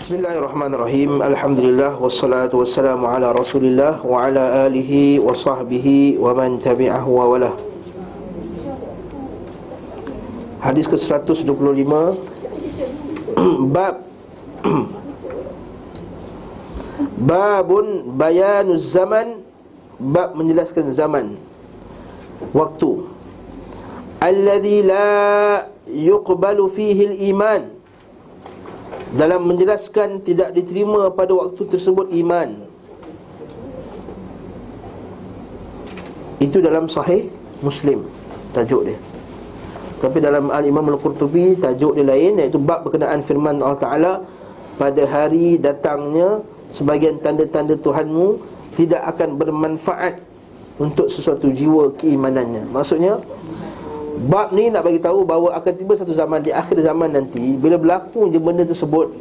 Bismillahirrahmanirrahim. Alhamdulillah wassalatu wassalamu ala Rasulillah wa ala alihi wa sahbihi wa man tabi'ahu wa wala. Hadis ke-125 Babun bayanuz zaman, bab menjelaskan zaman, waktu. Alladhi la yuqbalu fihi al-iman, dalam menjelaskan tidak diterima pada waktu tersebut iman. Itu dalam Sahih Muslim tajuk dia. Tapi dalam Al-Imam Al-Qurtubi tajuk dia lain, iaitu bab berkenaan firman Allah Ta'ala, pada hari datangnya sebagian tanda-tanda Tuhanmu tidak akan bermanfaat untuk sesuatu jiwa keimanannya. Maksudnya bab ni nak bagi tahu bahawa akan tiba satu zaman di akhir zaman nanti, bila berlaku je benda tersebut,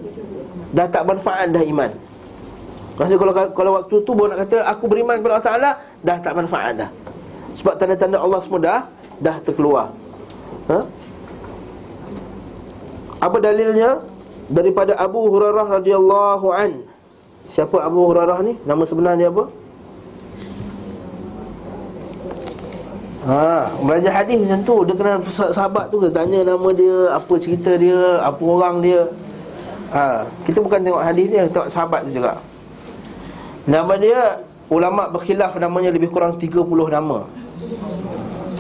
dah tak manfaat dah iman. Maksudnya kalau waktu tu baru nak kata aku beriman kepada Allah Ta'ala, dah tak manfaat dah. Sebab tanda-tanda Allah semua dah terkeluar. Apa dalilnya? Daripada Abu Hurairah radhiyallahu an. Siapa Abu Hurairah ni? Nama sebenar dia apa? Belajar hadis macam tu, dia kenal sahabat tu, tanya nama dia, apa cerita dia, apa orang dia. Kita bukan tengok hadis dia, tengok sahabat tu juga. Nama dia, ulama' berkhilaf namanya lebih kurang 30 nama.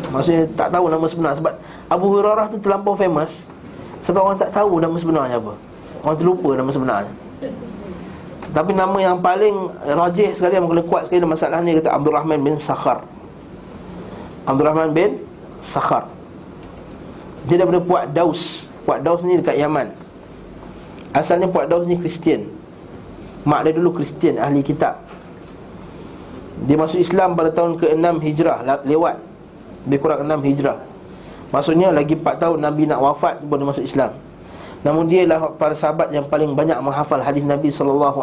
Maksudnya tak tahu nama sebenar. Sebab Abu Hurairah tu terlampau famous, sebab orang tak tahu nama sebenarnya apa. Orang terlupa nama sebenarnya. Tapi nama yang paling rajih sekali, yang paling kuat sekali dalam masalah ni, kata Abdurrahman bin Sakhar. Abdurrahman bin Sakhar. Dia daripada Puak Daus. Puak Daus ni dekat Yaman. Asalnya Puak Daus ni Kristian. Mak dia dulu Kristian, ahli kitab. Dia masuk Islam pada tahun ke-6 Hijrah, lewat lebih kurang 6 Hijrah. Maksudnya lagi 4 tahun Nabi nak wafat baru dia masuk Islam. Namun dia lah para sahabat yang paling banyak menghafal hadis Nabi SAW.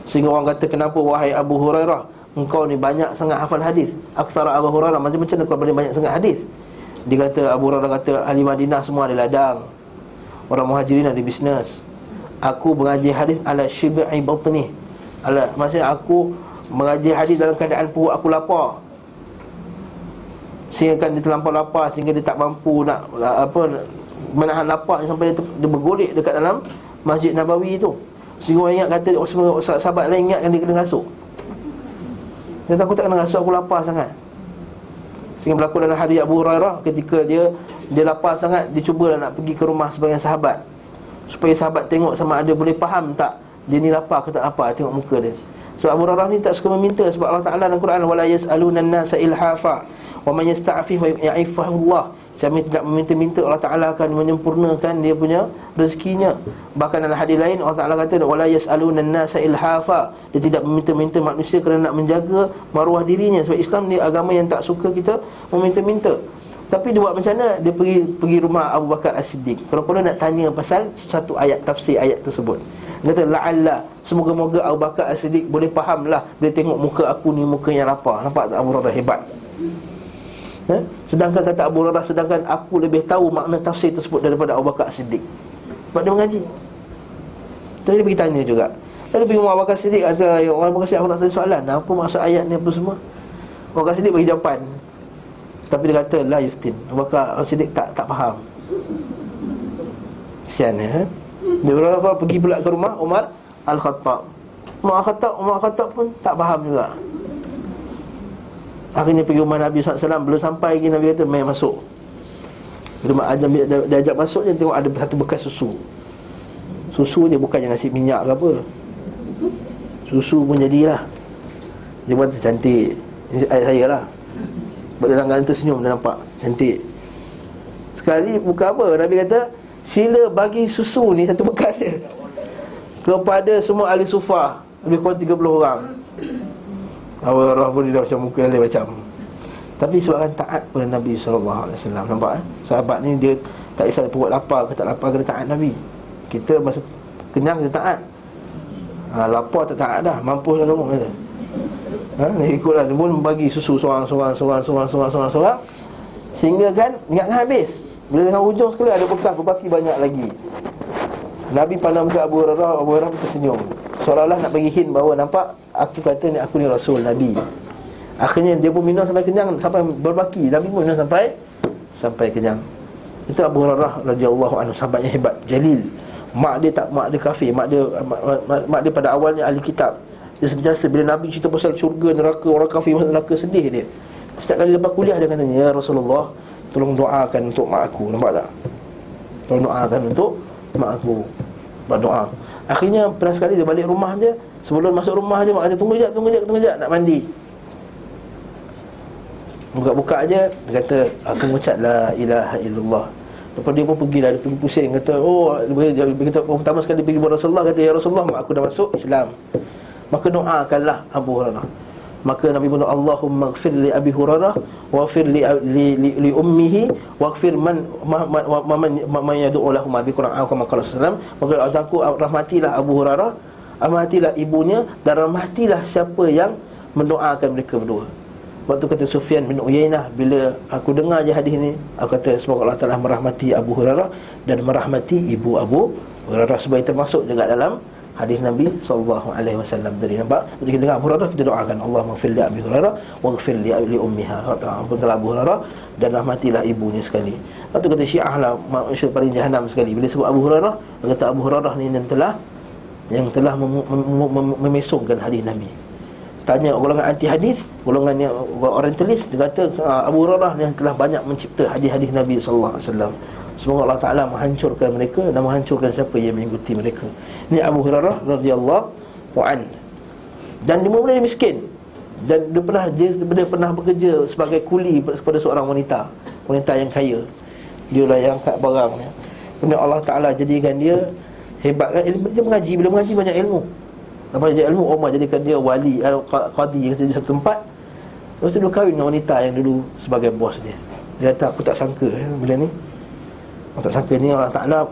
Sehingga orang kata, kenapa wahai Abu Hurairah, engkau ni banyak sangat hafal hadis? Aktsara Abu Hurairah, macam-macam kau boleh banyak sangat hadis? Dia kata, Abu Hurairah kata, ahli Madinah semua ada ladang, orang Muhajirin ada bisnes. Aku mengaji hadis ala shib'i batni. Maksudnya aku mengaji hadis dalam keadaan perut aku lapar, sehingga kan dia terlampau lapar sehingga dia tak mampu nak menahan lapar, sampai dia bergolek dekat dalam Masjid Nabawi tu. Sehingga orang ingat, kata semua sahabat lain ingat dia kena rasuk. Dia takut tak kena rasuk, aku lapar sangat. Sehingga berlaku dalam hadis Abu Hurairah, ketika dia lapar sangat, dia cubalah nak pergi ke rumah sebagian sahabat, supaya sahabat tengok sama ada boleh faham tak dia ni lapar ke tak lapar, tengok muka dia. Sebab Abu Hurairah ni tak suka meminta. Sebab Allah Ta'ala dalam Quran, wala yas'aluna an-nasa ilhafa wa man yasta'fif wa ya'ifahu Allah. Siapa tidak meminta-minta, Allah Ta'ala akan menyempurnakan dia punya rezekinya. Bahkan dalam hadis lain Allah Ta'ala kata, wala yas'aluna an-nasa ilhafa, dia tidak meminta-minta manusia kerana nak menjaga maruah dirinya. Sebab Islam ni agama yang tak suka kita meminta-minta. Tapi dia buat macam mana? Dia pergi rumah Abu Bakar As-Siddiq, kalau nak tanya pasal satu ayat, tafsir ayat tersebut. Dia kata, la'alla, semoga-moga Abu Bakar As-Siddiq boleh fahamlah bila tengok muka aku ni, muka yang lapar. Nampak tak Abu Hurairah hebat? Sedangkan kata Abu Hurairah, sedangkan aku lebih tahu makna tafsir tersebut daripada Abu Bakar As-Siddiq, sebab dia mengaji. Tadi dia pergi tanya juga. Lalu pergi rumah Abu Bakar As-Siddiq, kata, orang Abu Bakar As-Siddiq, aku nak tanya soalan, apa maksud ayat ni, apa semua. Abu Bakar As-Siddiq bagi jawapan, tapi dia kata, la yuftin. Abu Bakar As-Siddiq tak faham. Kesian Dia pergi pula ke rumah Umar Al-Khattab. Umar Al-Khattab pun tak faham juga. Akhirnya pergi rumah Nabi SAW. Belum sampai lagi, Nabi kata, main masuk. Dia ajak masuk, dia tengok ada satu bekas susu. Susu dia bukannya nasi minyak ke apa, susu pun jadilah. Dia buat cantik. Ini ayat saya lah. Sebab dia langgan tu senyum, dia nampak cantik. Sekali buka apa, Nabi kata, sila bagi susu ni satu bekas je kepada semua ahli sufah, lebih kurang 30 orang. Awal pun dia macam muka dia macam. Tapi sebabkan taat pada Nabi SAW. Nampak sahabat ni dia tak kisah perut lapar ke tak lapar, kena taat Nabi. Kita masa kenyang kita taat, lapar tak taat dah, mampu dah kamu kata. Ikutlah, dia pun bagi susu seorang, sehingga kan ingatkan habis. Bila dengan hujung sekali ada bekas berbaki banyak lagi. Nabi pandang muka Abu Hurairah tersenyum, seolah-olah nak bagi hint bahawa nampak aku kata ni, aku ni Rasul Nabi. Akhirnya dia pun minum sampai kenyang, sampai berbaki. Nabi pun minum sampai kenyang. Itu Abu Hurairah radhiyallahu anhu, sahabat yang hebat, jalil. Mak dia kafir, mak dia pada awalnya ahli kitab. Dia sentiasa bila Nabi cerita pasal syurga, neraka, orang kafir masuk neraka, sedih dia. Setiap kali lepas kuliah dia katanya, ya Rasulullah, tolong doakan untuk mak aku. Nampak tak? Tolong doakan untuk mak aku. Berdoa. Akhirnya pernah sekali dia balik rumah dia, sebelum masuk rumah dia, mak kata tunggu sekejap nak mandi. Buka-buka aje, dia kata aku mengucap la ilaha illallah. Lepas dia pun pergilah, dia pergi pusing, kata dia kata pertama sekali dia pergi kepada Rasulullah, kata ya Rasulullah, mak aku dah masuk Islam. Maka doakanlah Abu Hurairah. Maka Nabi pun, Allahumma ighfir li Abi Hurairah waghfir li ummihi waghfir man yad'u lahum bi Quran kama qala sallam. Maka aku rahmatilah Abu Hurairah, rahmatilah ibunya, dan rahmatilah siapa yang mendoakan mereka berdua. Waktu kata Sufyan bin Uyainah, bila aku dengar je hadis ni, aku kata semoga Allah Ta'ala merahmati Abu Hurairah dan merahmati ibu Abu Hurairah, sebab termasuk juga dalam hadis Nabi SAW tadi. Nampak? Ketika kita dengar Abu Hurairah, kita doakan Allahumma ighfir li Abi Hurairah waghfir li ummiha. Ampunkanlah Abu Hurairah dan rahmatilah ibunya sekali. Waktu kata Syiah lah, manusia paling jahanam sekali. Bila sebut Abu Hurairah, dia kata Abu Hurairah ni yang telah memesongkan hadis Nabi. Tanya golongan anti hadis, golongan yang orientalis, dia kata Abu Hurairah yang telah banyak mencipta hadis-hadis Nabi SAW. Semoga Allah Ta'ala menghancurkan mereka dan menghancurkan siapa yang mengikuti mereka. Ini Abu Hurairah radhiyallahu an. Dan dia mula miskin, dan dia pernah bekerja sebagai kuli kepada seorang wanita yang kaya. Dia lah yang angkat barangnya. Kemudian Allah Ta'ala jadikan dia hebat kan? Dia mengaji, bila mengaji banyak ilmu. Lepas dia ilmu, Allah jadikan dia wali, qadi di satu tempat. Lepas tu dia kahwin dengan wanita yang dulu sebagai bos dia. Dia kata, aku tak sangka bila ni, aku tak sangka ni Allah Ta'ala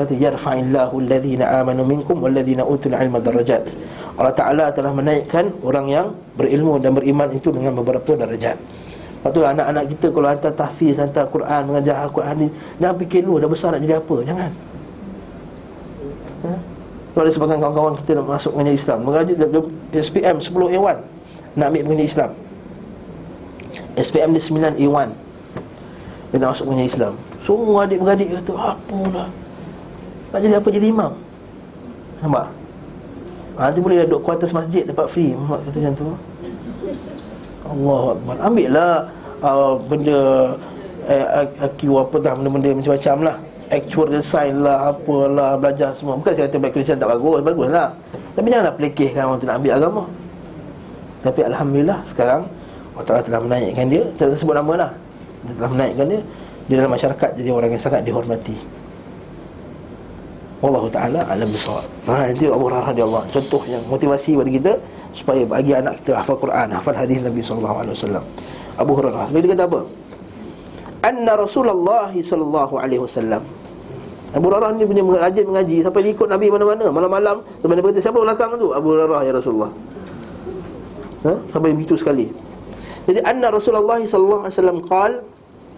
kata, yarfa'illahu alladhina amanu minkum walladhina utul ilma darajat. Allah Ta'ala telah menaikkan orang yang berilmu dan beriman itu dengan beberapa darajat. Lepas tu anak-anak kita kalau hantar tahfiz, hantar Quran, mengajar Al-Quran ni, jangan fikir lu dah besar nak jadi apa. Jangan. Kalau ada sebagian kawan-kawan kita nak masuk mengajar Islam, mengajar SPM 10A1 nak ambil mengajar Islam, SPM dia 9A1, dia nak masuk mengajar Islam. Semua adik-beradik kata, apalah, nak jadi apa, jadi imam. Nampak? Nanti boleh duduk kuartus masjid, dapat free. Muhammad kata macam tu. Allahu Akbar. Ambil lah benda IQ apa dah, benda-benda macam-macam lah, actual sign lah, apalah, belajar semua. Bukan saya kata baik Kristian tak bagus, bagus lah. Tapi janganlah pelekehkan orang tu nak ambil agama. Tapi Alhamdulillah sekarang Allah Ta'ala telah menaikkan dia. Saya tak sebut nama lah, dia telah menaikkan dia. Dia dalam masyarakat jadi orang yang sangat dihormati. Wallahu Ta'ala alam bisawab. Itu Abu Hurairah radhiyallahu anhu, contoh yang motivasi bagi kita supaya bagi anak kita hafal Quran, hafal hadis Nabi SAW. Abu Hurairah dia kata apa? Anna Rasulullah SAW. Abu Hurairah ni punya rajin mengaji sampai dia ikut Nabi mana-mana. Malam-malam teman-teman berkata, siapa belakang tu? Abu Hurairah ya Rasulullah. Sampai begitu sekali. Jadi anna Rasulullah SAW qala,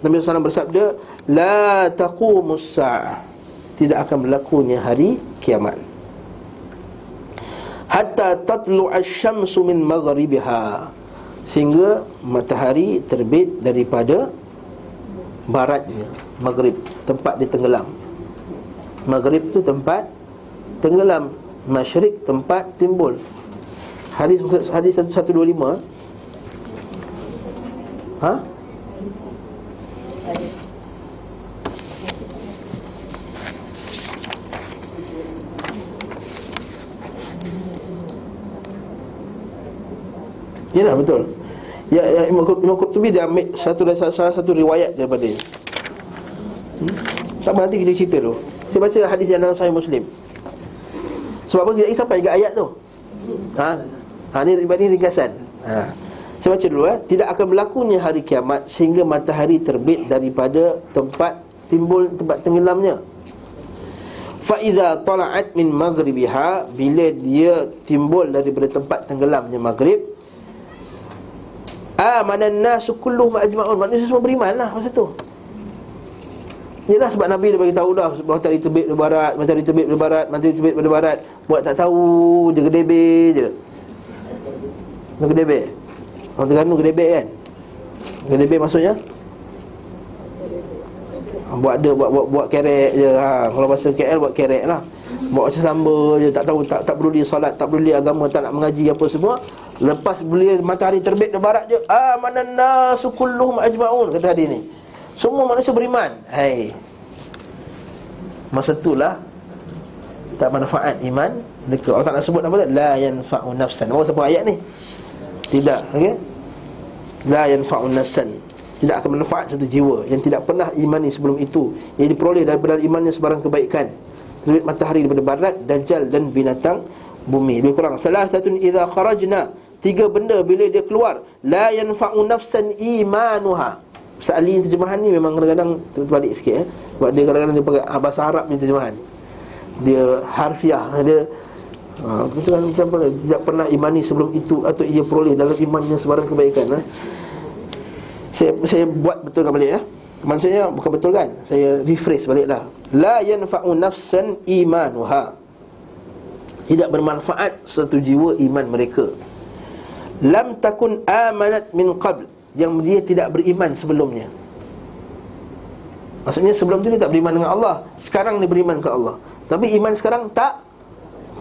Nabi SAW bersabda, la taqumus sa'ah, tidak akan berlakunya hari kiamat, hatta tatlu'ash syamsu min maghribiha, sehingga matahari terbit daripada baratnya. Maghrib, tempat dia tenggelam. Maghrib tu tempat tenggelam, masyrik tempat timbul. Hadis 125. Ya lah, betul. Imam Qurtubi dia ambil salah satu riwayat daripada dia. Tak apa, nanti kita cerita dulu. Saya baca hadis yang dalam Sahih Muslim. Sebab apa kita sampai ke ayat tu? Ni ringkasan. Saya baca dulu. Tidak akan berlakunya hari kiamat sehingga matahari terbit daripada tempat timbul, tempat tenggelamnya. Fa idza tala'at min maghribiha, bila dia timbul daripada tempat tenggelamnya maghrib, amanan nasu kulluhum ajma'un, manusia semua beriman lah masa tu. Yalah sebab Nabi dia bagi tahu dah, matahari terbit dari barat, matahari terbit dari barat, matahari terbit dari barat. Buat tak tahu je, gedebe je. Gedebe. Orang Terengganu gedebe kan? Gedebe maksudnya buat kerek je. Kalau bahasa KL buat kerek lah. Buat macam samba je, tak tahu, tak perlu dia solat, tak perlu dia agama, tak nak mengaji apa semua. Lepas bila matahari terbit dari barat je, amanan nasu kulluhum ajma'un, kata hadis ni. Semua manusia beriman. Hai. Masa itulah tak manfaat iman mereka. Allah tak nak sebut apa tu? La yanfa'u nafsan. Apa sebut ayat ni? Tidak, okey? La yanfa'u nafsan. Tidak akan manfaat satu jiwa yang tidak pernah imani sebelum itu, yang diperoleh daripada imannya sebarang kebaikan. Terbit matahari daripada barat, dajjal dan binatang bumi. Lebih kurang salasatun idza kharajna, 3 benda bila dia keluar, la yanfa'u nafsan imanuha. Ustaz Ali terjemahan ni memang kadang-kadang terbalik sikit sebab dia kadang-kadang dia pakai bahasa Arab ni terjemahan. Dia harfiah, dia kita kan macam mana, tidak pernah imani sebelum itu atau ia peroleh dalam imannya sebarang kebaikan. Saya buat betulkan balik Maksudnya bukan betul kan, saya rephrase baliklah. La yanfa'u nafsan imanuha, tidak bermanfaat satu jiwa iman mereka. Lam takun amanat min qabl, yang dia tidak beriman sebelumnya. Maksudnya sebelum tu dia tak beriman dengan Allah, sekarang dia beriman ke Allah, tapi iman sekarang tak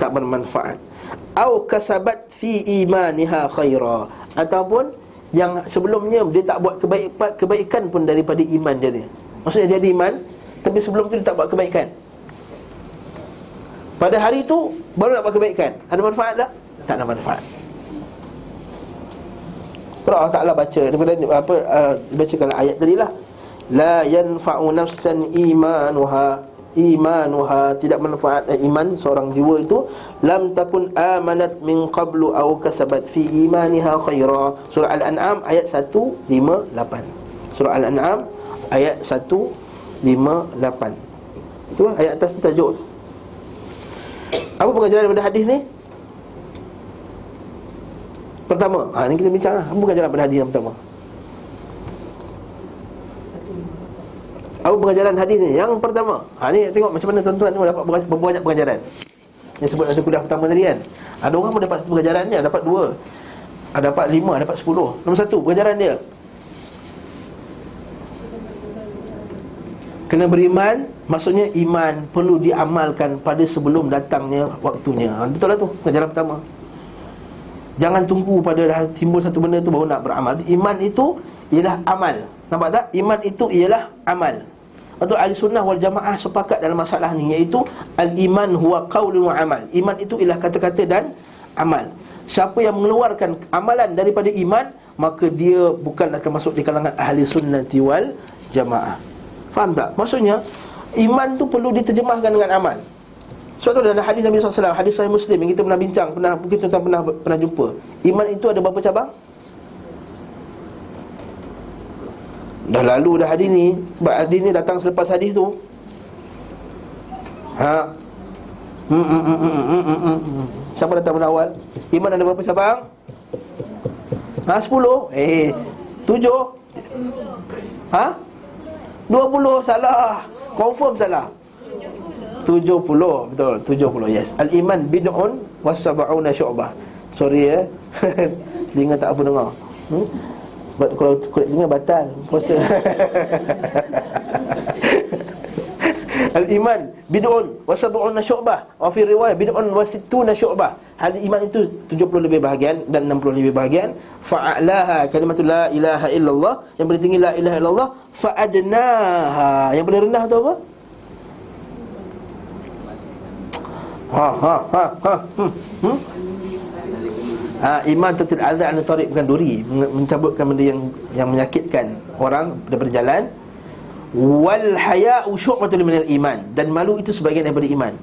bermanfaat. Au kasabat fi imaniha khaira, ataupun yang sebelumnya dia tak buat kebaikan pun daripada iman dia. Maksudnya dia ada iman, tapi sebelum tu dia tak buat kebaikan. Pada hari tu baru nak buat kebaikan. Ada manfaat tak? Tak ada manfaat. Kalau Allah Ta'ala baca daripada bacakan ayat tadi lah, la yanfa'u nafsan imanuha, tidak manfaat iman seorang jiwa itu. Lam takun amanat min qablu aw kasabat fi imaniha khaira. Surah Al-An'am ayat 158. Surah Al-An'am ayat 158. Itu ayat atas tajuk. Apa pengajaran daripada hadis ni? Pertama, ni kita bincang lah. Apa pengajaran daripada hadis yang pertama? Apa pengajaran hadis ni? Yang pertama, ni tengok macam mana tuan-tuan dapat banyak pengajaran. Yang sebut ada kuliah pertama tadi kan. Ada orang pun dapat pengajaran ni, dapat 2, dapat 5, dapat 10. Nombor 1, pengajaran dia, kena beriman. Maksudnya iman perlu diamalkan pada sebelum datangnya waktunya. Betul lah tu pengajaran pertama. Jangan tunggu pada dah timbul satu benda tu baru nak beramal. Iman itu ialah amal. Nampak tak? Iman itu ialah amal. Atau ahli sunnah wal jamaah sepakat dalam masalah ni, iaitu al-iman huwa qaulun wa amal. Iman itu ialah kata-kata dan amal. Siapa yang mengeluarkan amalan daripada iman, maka dia bukan akan masuk di kalangan ahli sunnati wal jamaah. Faham tak? Maksudnya iman tu perlu diterjemahkan dengan amal. Sebab tu dalam hadis Nabi SAW, hadis Sahih Muslim yang kita pernah bincang, mungkin tuan-tuan pernah jumpa. Iman itu ada berapa cabang? Dah lalu dah hadis ni. Sebab hadis ni datang selepas hadis tu. Siapa datang pada awal? Iman ada berapa cabang? 10? 7? 20? Salah. Confirm salah. 70. Betul, 70. Yes. Al-iman bid'un wa sab'una syu'bah. Sorry telinga tak apa dengar. Kalau telinga batal puasa. Al-iman bid'un wa sab'una syu'bah, wa fi riwayah bid'un wa sittuna syu'bah. Hadis iman itu 70 lebih bahagian dan 60 lebih bahagian. Fa'alaha kalimatul la ilaha illallah, yang paling tinggi la ilaha illallah. Fa'adnaha, yang paling rendah tu apa? Iman tatil adza an tariq, bukan duri, mencabutkan benda yang menyakitkan orang daripada jalan. Wal haya'u syu'batun minal iman, dan malu itu sebahagian daripada iman.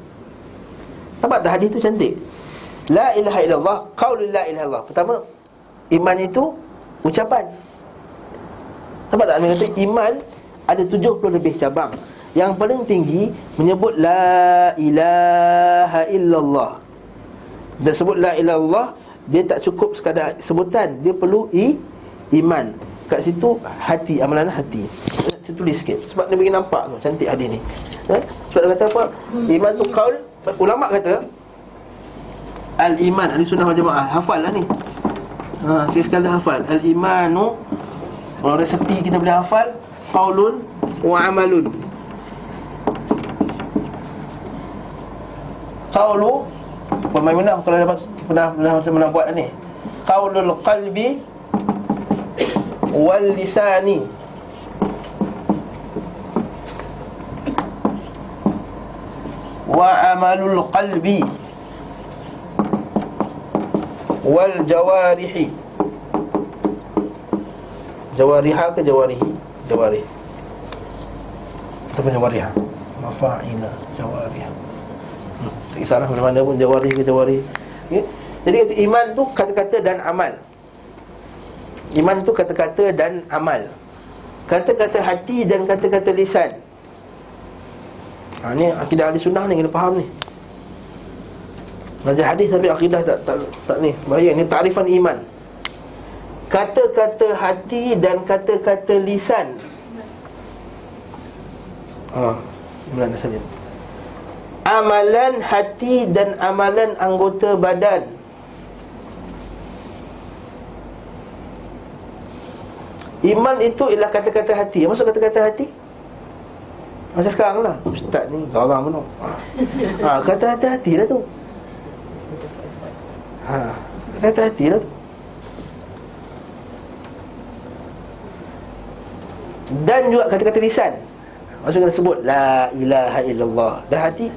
Nampak tak hadis tu cantik? La ilaha illallah, qaulul la ilaha illallah. Pertama, iman itu ucapan. Nampak tak? Dia kata iman ada 70 lebih cabang. Yang paling tinggi menyebut la ilaha illallah. Dan sebut la ilaha illallah, dia tak cukup sekadar sebutan, dia perlu iman. Kat situ hati, amalan hati. Saya tulis sikit sebab dia bagi nampak tu, cantik hadis ni. Sebab dia kata apa? Iman tu qaul. Ulama kata al-iman, ahli sunnah wal jamaah, hafal lah ni. Saya sekali hafal. Al-imanu, kalau resepi kita boleh hafal, qaulun wa amalun. Qaulu, Pemain menang kalau pernah buat ni. Qaulul qalbi wal lisani. Wa amalul qalbi wal jawarihi. Jawariha ke jawarihi? Jawarih. Ataupun jawariha. Mafa'ila jawariha. Tak kisahlah mana-mana pun, jawarih ke jawarih. Okay? Jadi iman tu kata-kata dan amal. Iman tu kata-kata dan amal. Kata-kata hati dan kata-kata lisan. Ni akidah ahli sunnah ni, kena faham ni. Belajar hadis tapi akidah tak ni. Bahaya, ni ta'rifan iman. Kata-kata hati dan kata-kata lisan. Bulan saja. Amalan hati dan amalan anggota badan. Iman itu ialah kata-kata hati. Apa maksud kata-kata hati? Macam sekarang lah, ustaz ni garang pun. Kata-kata hati lah tu. Kata-kata hati lah tu. Dan juga kata-kata lisan. Maksud kena sebut la ilaha illallah. Dah hati.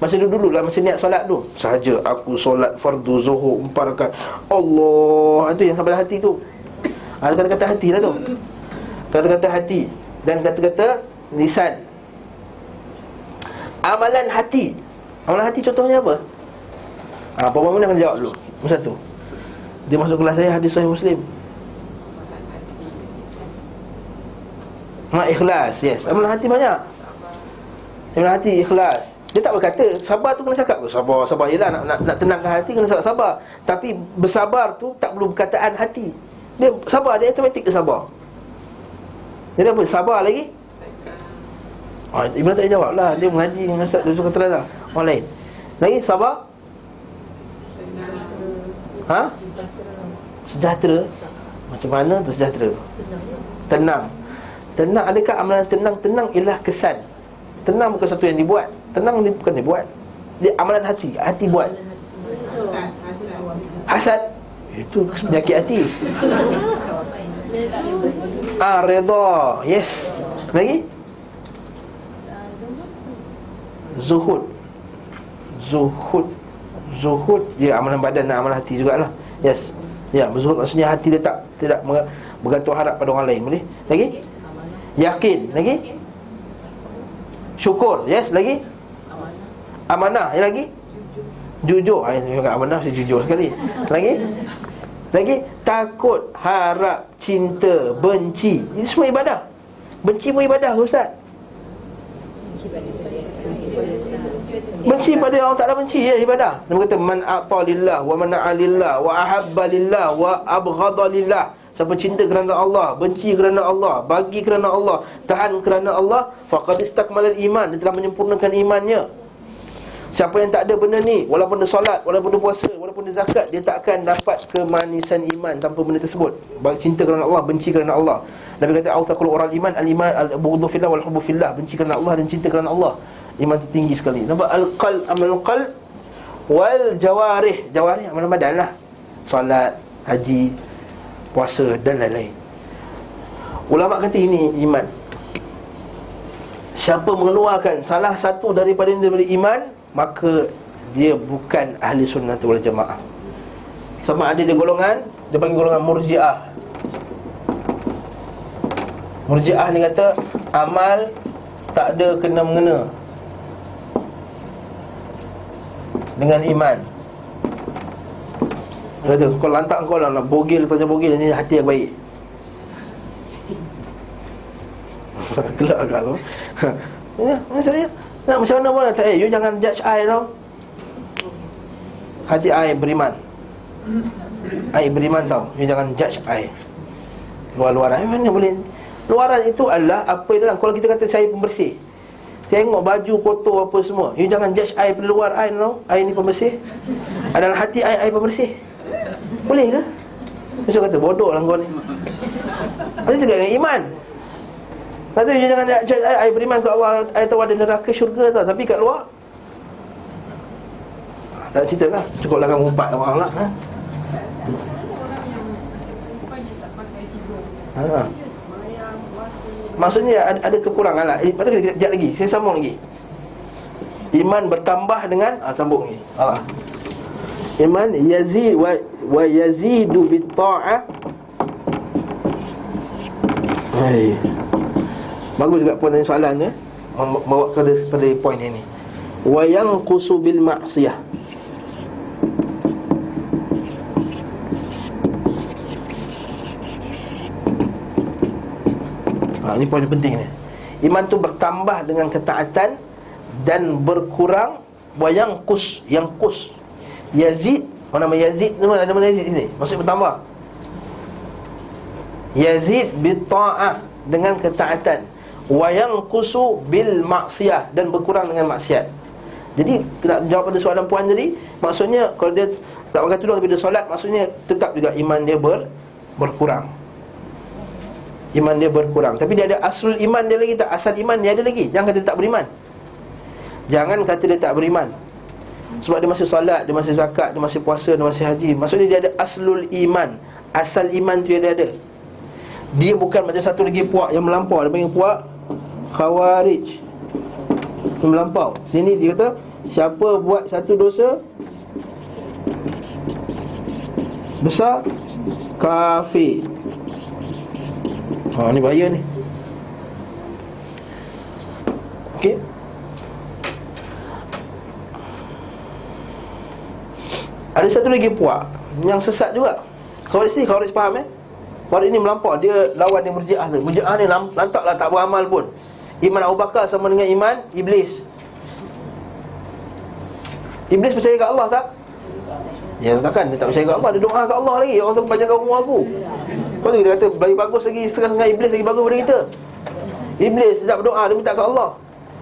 Masa dulu lah, masa niat solat tu, sahaja aku solat fardu zuhur 4 rakaat, Allah, itu yang sampai hati tu. Ada kata-kata hati lah tu. Kata-kata hati dan kata-kata lisan. Amalan hati. Amalan hati contohnya apa? Perempuan mana akan jawab dulu? Masa tu dia masuk kelas saya, hadis Sahih Muslim. Ikhlas, yes. Amalan hati banyak. Amalan hati ikhlas. Dia tak berkata sabar tu kena cakap sabar, yelah nak tenangkan hati kena sabar. Tapi bersabar tu tak perlu perkataan hati. Dia sabar, dia automatik dia sabar. Jadi apa? Sabar lagi? Ibrahim tak jawab lah. Dia mengaji dengan Ustaz, dia suka terlalu orang lain. Lagi sabar? Sejahtera. Macam mana tu sejahtera? Tenang. Tenang, adakah amalan tenang? Tenang ialah kesan. Tenang bukan satu yang dibuat. Tenang ni bukan dibuat. Dia amalan hati. Hati buat. Hasad. Itu penyakit hati. Redha. Yes. Lagi? Zuhud. Zuhud. Ya, amalan badan dan amalan hati jugalah. Yes. Ya, zuhud maksudnya hati dia tidak bergantung harap pada orang lain. Boleh? Lagi? Yakin. Lagi? Syukur. Yes. Lagi? Amanah. Lagi? Jujur. Amanah mesti jujur sekali. Lagi? Takut, harap, cinta, benci. Ini semua ibadah. Benci pun ibadah, Ustaz. Benci pada Allah Ta'ala, benci, ya, ibadah. Dia kata man a'ta lillah wa mana'a lillah wa ahabba lillah wa abghadha lillah. Siapa cinta kerana Allah, benci kerana Allah, bagi kerana Allah, tahan kerana Allah, faqad istakmalal iman, dia telah menyempurnakan imannya. Siapa yang tak ada benda ni, walaupun dia solat, walaupun dia puasa, walaupun dia zakat, dia tak akan dapat kemanisan iman tanpa benda tersebut. Cinta kerana Allah, benci kerana Allah. Nabi kata awthaqul oral iman, al-iman al-bughdhu fillah wal hubbu fillah. Benci kerana Allah dan cinta kerana Allah, iman tertinggi sekali. Nampak? Al-qalb, amal qalb wal jawarih. Jawarih amalan badan lah. Solat, haji, puasa dan lain-lain. Ulama kata ini iman. Siapa mengeluarkan salah satu daripada iman, maka dia bukan ahli sunnah wal jamaah. Sama ada dia golongan, dia panggil golongan murji'ah. Murji'ah ni kata amal tak ada kena-mengena dengan iman. Dia kata kau lantak kau lah nak bogil, tanya bogil, ni hati yang baik. Kelak agak tu. Ya, maksudnya nak macam mana pun tak, you jangan judge I tau. Hati I beriman. I beriman tau. You jangan judge I. Luar-luaran mana boleh. Luaran itu adalah apa dalam. Kalau kita kata saya pembersih, tengok baju kotor apa semua, you jangan judge air pada luar air, no? Air ni pembersih, dalam hati air pembersih. Boleh ke? Macam kata bodoh lah kau ni. Ada juga dengan iman. Kata you jangan judge air beriman kat Allah, air tahu ada neraka syurga tau, tapi kat luar tak cerita lah. Cukuplah kamu umpat orang lah, ha? Ha. Maksudnya ada kekurangan lah. Lepas tu kejap lagi, saya sambung lagi. Iman bertambah dengan sambung lagi. Iman yazid wa yazidu bit ta'ah. Hai. Bagus juga pertanyaan soalan tu, bawa pada poin ini. Wa yanqusu bil ma'siyah. Ini poin penting ni. Iman tu bertambah dengan ketaatan dan berkurang. Yang kus yazid, mana nama yazid tu, ada mana yazid ni? Maksud bertambah. Yazid bi ta'ah, dengan ketaatan. Wa yanqusu bil maksiyah, dan berkurang dengan maksiat. Jadi kita jawab pada soalan puan tadi, maksudnya kalau dia tak pakai tudung tapi dia solat, maksudnya tetap juga iman dia berkurang. Iman dia berkurang. Tapi dia ada aslul iman dia lagi tak? Asal iman dia ada lagi. Jangan kata dia tak beriman. Jangan kata dia tak beriman. Sebab dia masih solat, dia masih zakat, dia masih puasa, dia masih haji. Maksudnya dia ada aslul iman. Asal iman tu dia ada. Dia bukan macam satu lagi puak yang melampau. Dia panggil puak Khawarij, yang melampau. Ini dia kata, siapa buat satu dosa besar, kafir. Ni bahaya ni. Okey. Ada satu lagi puak yang sesat juga. Khawarij ni, Khawarij faham Khawarij ni melampau. Dia lawan yang Murji'ah ni. Murji'ah ni lantaklah tak beramal pun. Iman Abu Bakar sama dengan iman Iblis. Iblis percaya kat Allah tak? Ya takkan dia tak percaya kat Allah. Dia doa kat Allah lagi. Allah tu panjangkan umur aku. Lepas tu kita kata lebih bagus lagi, setengah Iblis lagi bagus daripada kita. Iblis tidak berdoa, dia minta kat Allah.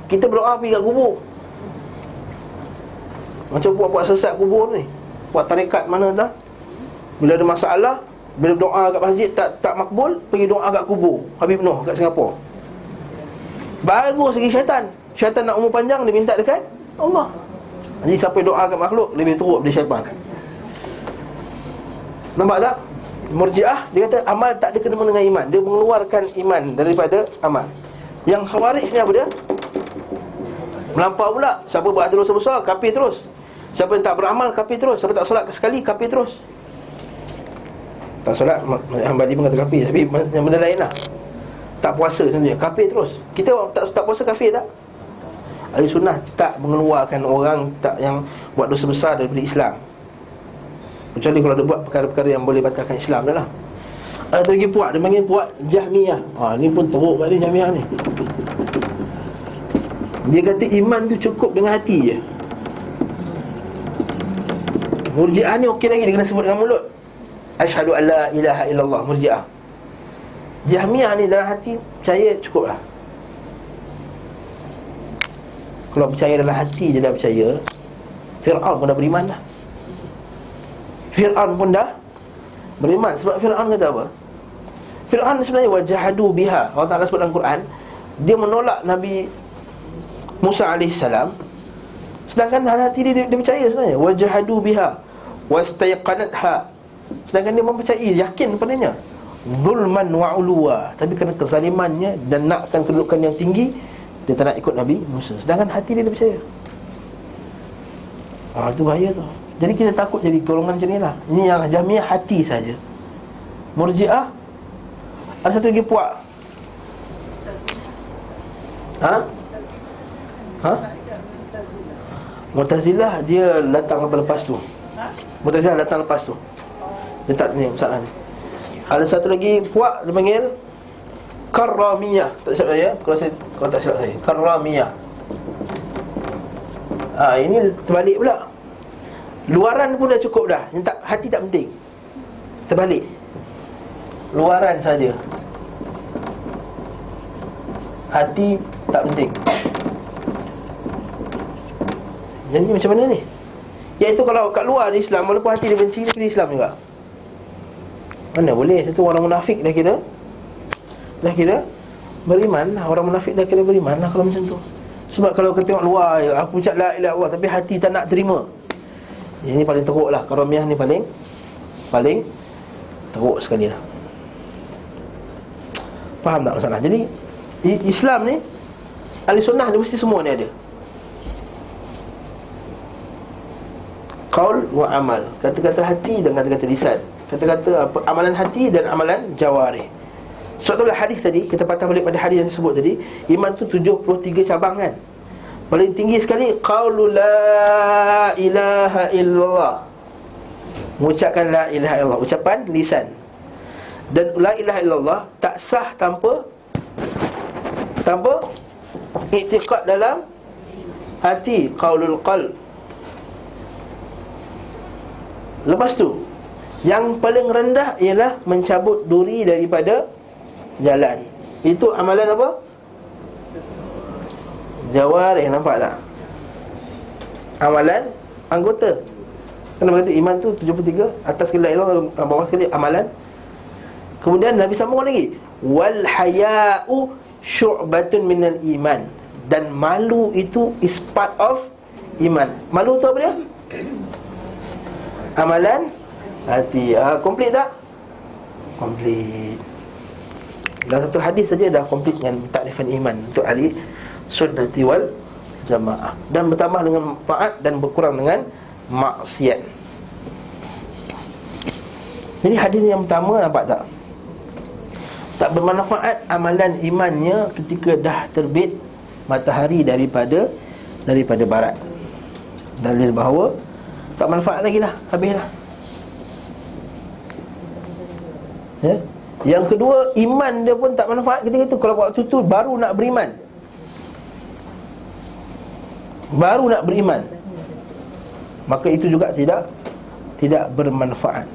Kita berdoa pergi kat kubur. Macam buat sesat kubur ni, buat tarekat mana dah. Bila ada masalah, bila doa kat masjid tak makbul, pergi doa kat kubur Habib Noh kat Singapura. Bagus lagi syaitan. Syaitan nak umur panjang, dia minta dekat Allah. Jadi siapa doa kat makhluk lebih teruk daripada syaitan. Nampak tak? Murji'ah dia kata amal tak ada kena dengan iman. Dia mengeluarkan iman daripada amal. Yang Khawarij ni apa dia? Melampau pula. Siapa buat dosa besar, kafir terus. Siapa yang tak beramal, kafir terus. Siapa tak solat sekali, kafir terus. Tak solat, Hanbali pun kata kafir. Tapi yang benda lain lah. Tak puasa sebenarnya, kafir terus. Kita tak puasa, kafir tak? Ahli sunnah tak mengeluarkan orang tak yang buat dosa besar daripada Islam, kecuali kalau dia buat perkara-perkara yang boleh batalkan Islam dah lah. Ada lagi puak, dia panggil puak Jahmiyah. Ni pun teruk kat dia Jahmiyah ni. Dia kata iman tu cukup dengan hati je. Murji'ah ni okey lagi, dia kena sebut dengan mulut, asyhadu an la ilaha illallah, Murji'ah. Jahmiyah ni dalam hati percaya cukup lah. Kalau percaya dalam hati je dah percaya, Fir'aun pun dah beriman lah. Fir'aun pun dah beriman. Sebab Fir'aun kata apa? Fir'aun sebenarnya wajahadu biha. Allah Ta'ala sebut dalam Quran, dia menolak Nabi Musa AS, sedangkan dalam hati dia percaya sebenarnya. Wajahadu biha wastayqanatha, sedangkan dia mempercayai, yakin padanya. Zulman wa uluwa, tapi kerana kezalimannya dan nakkan kedudukan yang tinggi, dia tak nak ikut Nabi Musa, sedangkan hati dia percaya. Itu bahaya tu. Jadi kita takut jadi golongan macam ni lah. Ini yang Jahmiyah hati saja. Murji'ah ada satu lagi puak. Mu'tazilah dia datang lepas tu. Mu'tazilah datang lepas tu. Dia tak ni masalah ni. Ada satu lagi puak, dia panggil Karramiyah. Tak silap saya, kalau tak silap saya, Karramiyah. Ini terbalik pula. Luaran pun dah cukup dah, yang tak, hati tak penting. Terbalik. luaran saja. Hati tak penting. Jadi macam mana ni? Iaitu kalau kat luar Islam, walaupun hati dia benci, dia kira Islam juga. Mana boleh? Itu orang munafik dah kira beriman lah. Orang munafik dah kira beriman lah kalau macam tu. Sebab kalau kita tengok luar, aku ucap la ilaha illallah tapi hati tak nak terima, ini paling teruk lah. Karamiah ni paling teruk sekali lah. Faham tak masalah? Jadi Islam ni, ahli sunnah ni mesti semua ni ada qaul wa amal, kata-kata hati dan kata-kata lisan, kata-kata apa, amalan hati dan amalan jawarih. Sebab itulah hadis tadi, kita patah balik pada hadis yang disebut tadi, iman tu 73 cabang kan. Paling tinggi sekali qaulu la ilaha illallah, mengucapkan la ilaha illallah, ucapan lisan. Dan la ilaha illallah tak sah tanpa i'tiqad dalam hati, qaulul qalb. Lepas tu, yang paling rendah ialah mencabut duri daripada jalan. Itu amalan apa? Jawarih, nampak tak? Amalan anggota. Kenapa kata iman tu 73? Atas sekali la ilaha illallah, bawah sekali amalan. Kemudian Nabi sambung lagi, wal haya'u syu'batun minal iman. Dan malu itu is part of iman. Malu tu apa dia? Amalan hati. Komplit tak? Komplit. Dalam satu hadis saja dah komplit dengan takrifan iman untuk ahli sunnati wal jamaah. Dan bertambah dengan taat dan berkurang dengan maksiat. Jadi hadis yang pertama, nampak tak? Tak bermanfaat amalan imannya ketika dah terbit matahari daripada barat. Dalil bahawa tak manfaat lagi lah, habislah. Ya? Yang kedua, iman dia pun tak manfaat ketika itu. Kalau waktu tu baru nak beriman, maka itu juga tidak bermanfaat.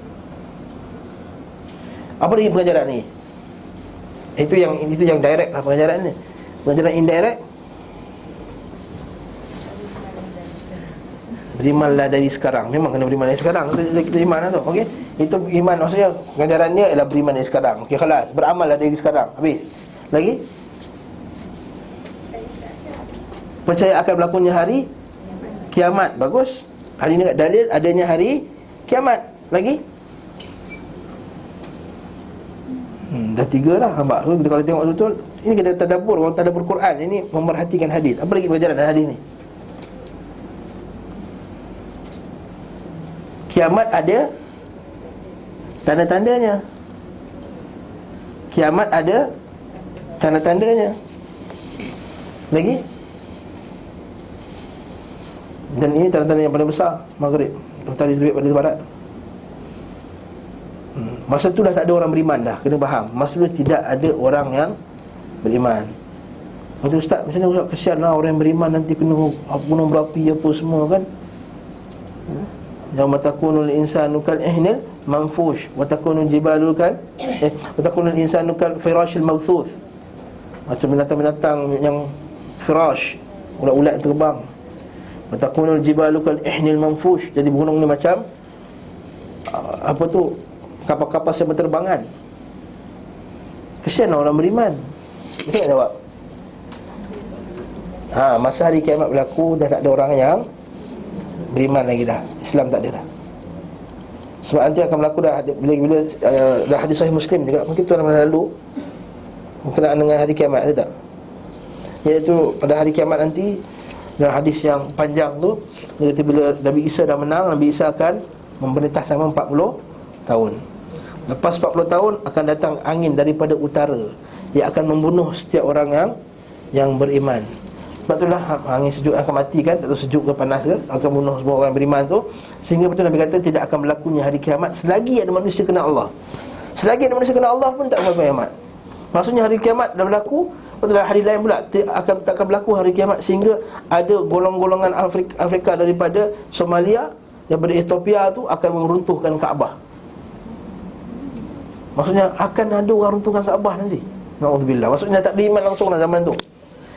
Apa lagi pengajaran ni? Itu yang direct lah pengajaran ni. Pengajaran indirect, berimanlah dari sekarang. Memang kena beriman dari sekarang. Kita iman lah tu. Okey. Itu iman, maksudnya pengajaran dia ialah beriman dari sekarang. Okey, khalas. Beramallah dari sekarang. Habis. Lagi? Percaya akan berlakunya hari kiamat. Bagus. Hari ni dalil adanya hari kiamat. Lagi? Dah 3 lah, nampak. Kita kalau tengok betul, ini kita tadabbur, orang tadabbur Quran, ini memerhatikan hadis. Apa lagi pelajaran dalam hadis ni? Kiamat ada tanda-tandanya. Kiamat ada tanda-tandanya. Lagi? Dan ini tanda-tanda yang paling besar, Maghrib, matahari terbit pada barat. Masa tu dah tak ada orang beriman dah, kena faham. Masa tu tidak ada orang yang beriman. Kata ustaz, macam mana ustaz, kesian lah orang yang beriman nanti kena gunung berapi apa semua kan. Yauma takunul insanu kal ihnil manfush wa takunul jibalu kal wa takunul insanu kal firashil mawthuth. Macam binatang-binatang yang firash, ulat-ulat terbang. Wa takunul jibalu kal ihnil manfush. Jadi gunung ni macam apa tu, kapal-kapal yang berterbangan. Kesian orang beriman. Betul tak jawab? Masa hari kiamat berlaku, dah tak ada orang yang beriman lagi dah. Islam tak ada dah. Sebab nanti akan berlaku dah bila dah hadis sahih Muslim juga, mungkin tuan yang lalu berkenaan dengan hari kiamat, ada tak? Iaitu pada hari kiamat nanti, dalam hadis yang panjang tu, iaitu bila Nabi Isa dah menang, Nabi Isa akan memerintah selama 40 tahun. Lepas 40 tahun akan datang angin daripada utara yang akan membunuh setiap orang yang beriman. Sebab itulah angin sejuk akan mati kan, atau sejuk ke panas ke, akan bunuh semua orang beriman tu. Sehingga betul Nabi kata tidak akan berlakunya hari kiamat selagi ada manusia kenal Allah. Selagi ada manusia kenal Allah pun tak berlaku kiamat. Maksudnya hari kiamat dah berlaku, betul hari lain pula tak akan berlaku hari kiamat. Sehingga ada golongan-golongan Afrika daripada Somalia, daripada Ethiopia tu akan meruntuhkan Kaabah. Maksudnya akan ada orang runtuhan Kaabah nanti. Na'udzubillah. Maksudnya tak ada iman langsung dalam zaman tu.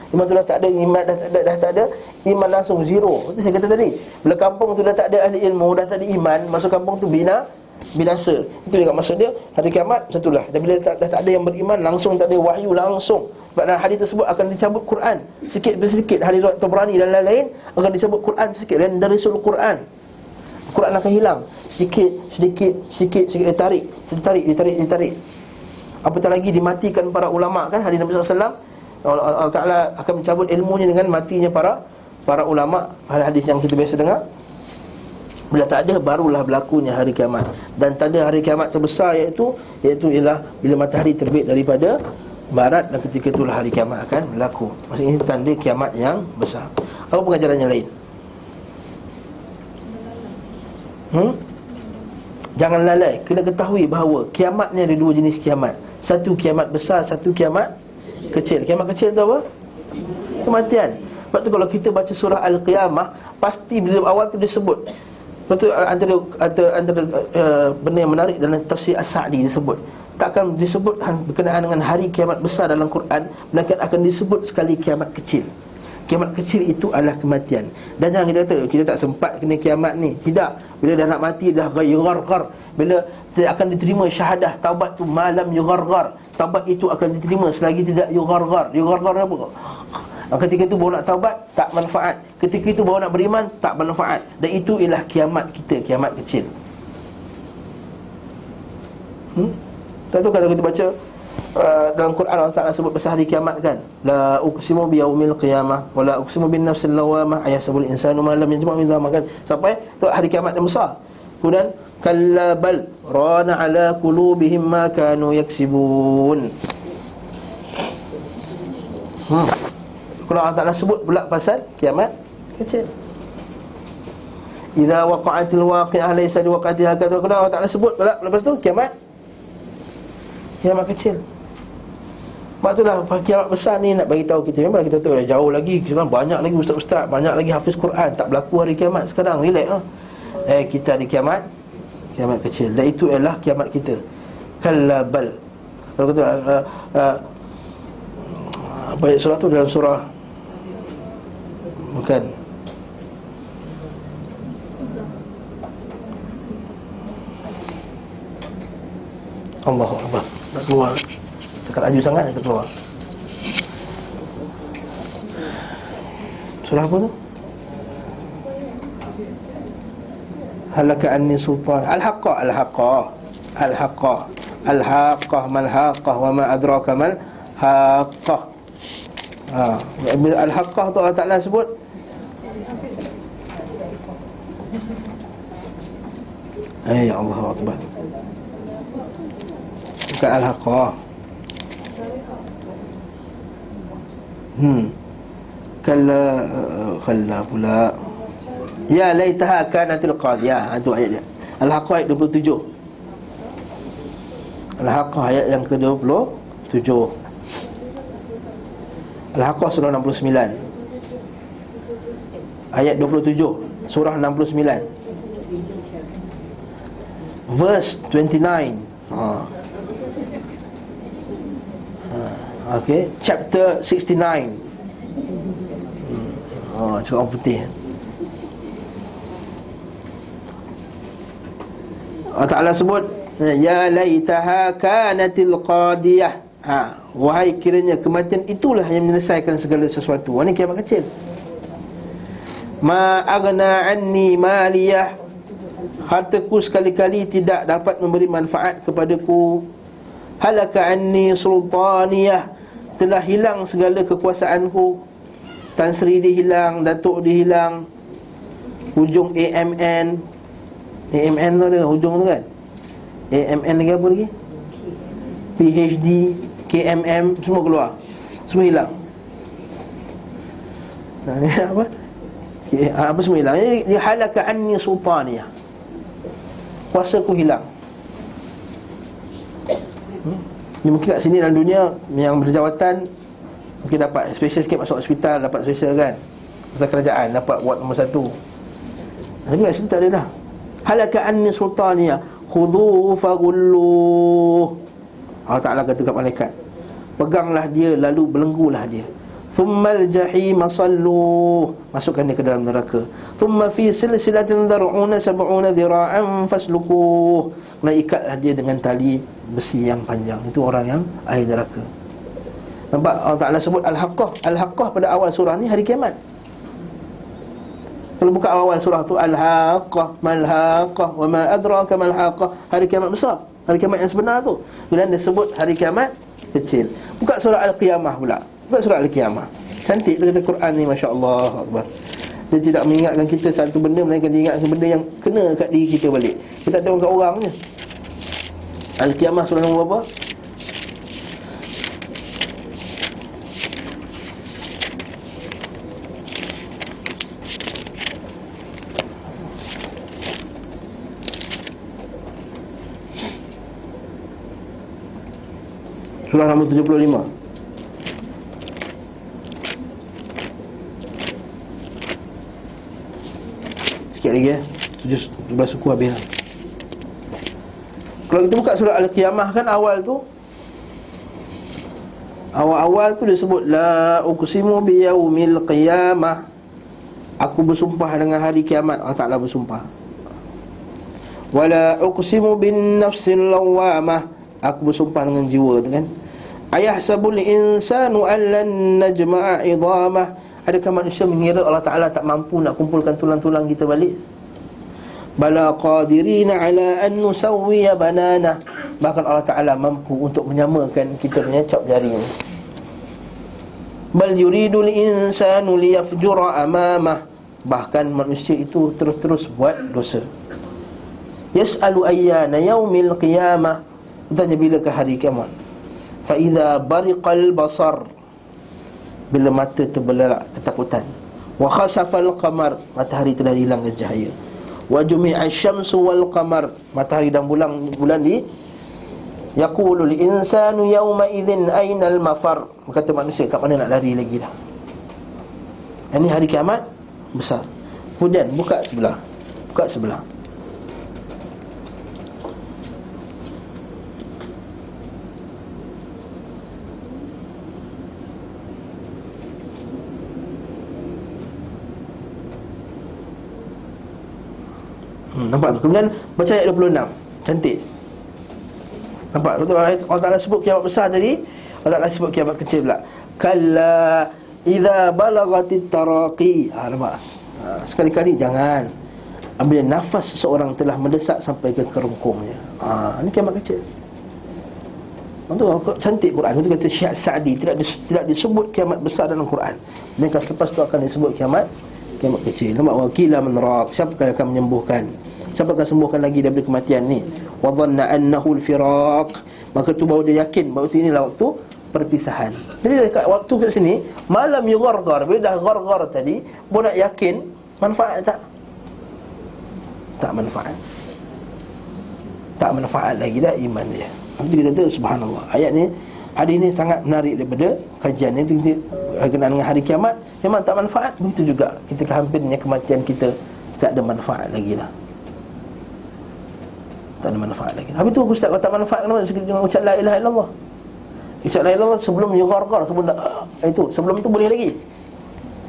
Iman tu dah tak ada, iman dah tak ada iman langsung, zero. Itu saya kata tadi. Bila kampung tu dah tak ada ahli ilmu, dah tak ada iman, masuk kampung tu binasa. Itu juga maksud dia. Hari kiamat satulah. Dan bila dah tak ada yang beriman, langsung tak ada wahyu langsung. Sebab dalam hadis tersebut akan dicabut Quran sikit demi sikit. Hadis riwayat Tabrani dan lain-lain akan dicabut Quran sikit, dan dari sul Quran akan hilang sedikit ditarik. Apatah lagi dimatikan para ulama, kan hadis Nabi SAW, Allah Ta'ala akan mencabut ilmunya dengan matinya para ulama. Hadis yang kita biasa dengar. Bila tak ada, barulah berlakunya hari kiamat. Dan tanda hari kiamat terbesar iaitu ialah bila matahari terbit daripada barat, dan ketika itulah hari kiamat akan berlaku. Maksudnya ini tanda kiamat yang besar. Apa pengajaran yang lain? Jangan lalai. Kena ketahui bahawa kiamat ni ada dua jenis kiamat. Satu kiamat besar, satu kiamat kecil. Kiamat kecil tu apa? Kematian. Sebab tu kalau kita baca surah Al-Qiyamah, pasti bila awal tu disebut. Lepas tu antara benda yang menarik dalam tafsir As-Sa'di disebut, takkan disebut berkenaan dengan hari kiamat besar dalam Quran, melainkan akan disebut sekali kiamat kecil. Kiamat kecil itu adalah kematian. Dan jangan kita kata kita tak sempat kena kiamat ni. Tidak. Bila dah nak mati dah yugharghar. Bila tidak akan diterima syahadah taubat tu malam yugharghar. Taubat itu akan diterima selagi tidak yugharghar. Yugharghar apa? Ketika itu baru nak taubat, tak manfaat. Ketika itu baru nak beriman, tak manfaat. Dan itu ialah kiamat kita, kiamat kecil. Tak tahu kalau kita baca dalam Quran Allah Ta'ala sebut pasal hari kiamat kan, la uqsimu biyaumil qiyamah wa la uqsimu bin nafsil lawamah ayahsabul insanu ma lam yajma' min dhamma, kan, sampai tu hari kiamat yang besar. Kemudian kalla bal rana ala qulubihim ma kanu yaksibun. Kalau Allah Ta'ala sebut pula pasal kiamat kecil, idza waqa'atil waqi'ah laysa liwaqa'atiha kadza. Kalau Allah Ta'ala sebut pula lepas tu kiamat kecil. Sebab itulah kiamat besar ni nak bagi tahu kita, memang kita tahu jauh lagi, sekarang banyak lagi ustaz-ustaz, banyak lagi hafiz Quran, tak berlaku hari kiamat sekarang, relax lah. Kita ada kiamat kecil, dan itu ialah kiamat kita. Kalla bal. Kalau kata apa surah tu dalam surah, bukan, Allahu Akbar, nak keluar dekat laju sangat, nak keluar. Surah apa tu? Halaka anni sultan. Al-Haqqah mal-Haqqah wa ma adraka mal-Haqqah. Al-Haqqah tu Allah Ta'ala sebut Allahu Akbar, bukan Al-Haqqah. Kalla pula. Ya laitaha kanatil qadiyah. Itu ayat dia. Al-Haqqah ayat 27. Al-Haqqah ayat yang ke-27. Al-Haqqah surah 69 ayat 27. Surah 69 verse 29. Okay, chapter 69. Cakap orang putih. Allah Ta'ala sebut, ya laitaha kanatil qadiyah. Wahai kiranya kematian itulah yang menyelesaikan segala sesuatu. Ini kiamat kecil. Ma aghna anni maliyah. Hartaku sekali-kali tidak dapat memberi manfaat kepadaku. Halaka anni sultaniyah. Telah hilang segala kekuasaanku. Tan Sri dihilang, Datuk dihilang, hujung AMN. AMN tu ada hujung tu kan. AMN lagi apa lagi? PhD, KMM, semua keluar. Semua hilang. Apa? Apa semua hilang. Dia halaka anni sultaniyah. Kuasaku hilang. Ni mungkin kat sini dalam dunia yang berjawatan mungkin dapat special sikit, masuk hospital dapat special kan, pasal kerajaan dapat ward nombor 1. Tapi kat sini tak ada dah. Halaka anni sultaniyah, khudhuhu faghulluh. Allah Ta'ala kata kat malaikat, peganglah dia lalu belenggulah dia. Thummal jahima salluh, masukkan dia ke dalam neraka. Thumma fi silsilatin dhar'una sab'una dhira'an faslukuh, kena ikatlah dia dengan tali besi yang panjang. Itu orang yang ahli neraka. Nampak Allah Ta'ala sebut Al-Haqqah. Al-Haqqah pada awal surah ni hari kiamat. Kalau buka awal surah tu, Al-Haqqah mal-Haqqah wa ma adraka mal-Haqqah, hari kiamat besar, hari kiamat yang sebenar tu. Bila dia sebut hari kiamat kecil, buka surah Al-Qiyamah pula. Buka surah Al-Qiyamah. Cantik tu kata Quran ni, masya-Allah akbar. Dia tidak mengingatkan kita satu benda, melainkan dia ingatkan benda yang kena kat diri kita balik. Kita tak tengok kat orang je. Al-Qiyamah surah nombor berapa? Surah nombor 75. Sikit lagi 17 suku habis lah. Kalau kita buka surah Al-Qiyamah kan, awal tu, awal-awal tu dia sebut la uqsimu biyaumil qiyamah, aku bersumpah dengan hari kiamat. Allah Ta'ala bersumpah. Wala uqsimu bin nafsil lawamah, aku bersumpah dengan jiwa tu kan. Ayahsabul insanu allan najma'a idhamah, adakah manusia mengira Allah Ta'ala tak mampu nak kumpulkan tulang-tulang kita balik? Bala qadirina ala an nusawwiya banana, bahkan Allah Ta'ala mampu untuk menyamakan kita punya cap jari ni. Bal yuridul insanu liyafjura amamah, bahkan manusia itu terus-terus buat dosa. Yas'alu ayyana yaumil qiyamah, tanya bila ke hari kiamat. Fa idza bariqal basar, bila mata terbelalak ketakutan. Wa khasafal qamar, matahari telah hilangkan cahaya. Wa jumi'a syamsu wal qamar, matahari dan bulan di. Yaqulul insanu yawma idzin ainal mafar, kata manusia, kat mana nak lari lagi dah. Ini hari kiamat besar. Kemudian buka sebelah. Buka sebelah. Nampak tu? Kemudian baca ayat 26. Cantik. Nampak? Allah Ta'ala sebut kiamat besar tadi, Allah Ta'ala sebut kiamat kecil pula. Kalla idza balagatit taraqi. Nampak? Sekali-kali jangan, apabila nafas seseorang telah mendesak sampai ke kerongkongnya. Ini kiamat kecil. Itu cantik Quran. Itu kata Syekh Sa'di, tidak disebut kiamat besar dalam Quran. Dan selepas itu akan disebut kiamat kecil. Nampak? Wakila man raq, siapa yang akan menyembuhkan, siapa akan sembuhkan lagi daripada kematian ni. Wa dhanna annahu al-firaq, maka tu baru dia yakin bahawa inilah waktu perpisahan. Jadi dekat waktu kat sini malam yugharghar, bila dah gharghar tadi, baru nak yakin manfaat tak? Tak manfaat. Tak manfaat lagi dah iman dia. Nanti kita kata subhanallah. Ayat ni, hadis ni sangat menarik daripada kajian ni. Kita berkenaan dengan hari kiamat, memang tak manfaat. Begitu juga ketika hampirnya kematian kita, tak ada manfaat lagi lah. Tak ada manfaat lagi. Habis tu ustaz, kalau tak manfaat, kenapa jangan ucap la ilaha illallah? Ucap la ilaha illallah sebelum yugharghar, sebelum tu boleh lagi.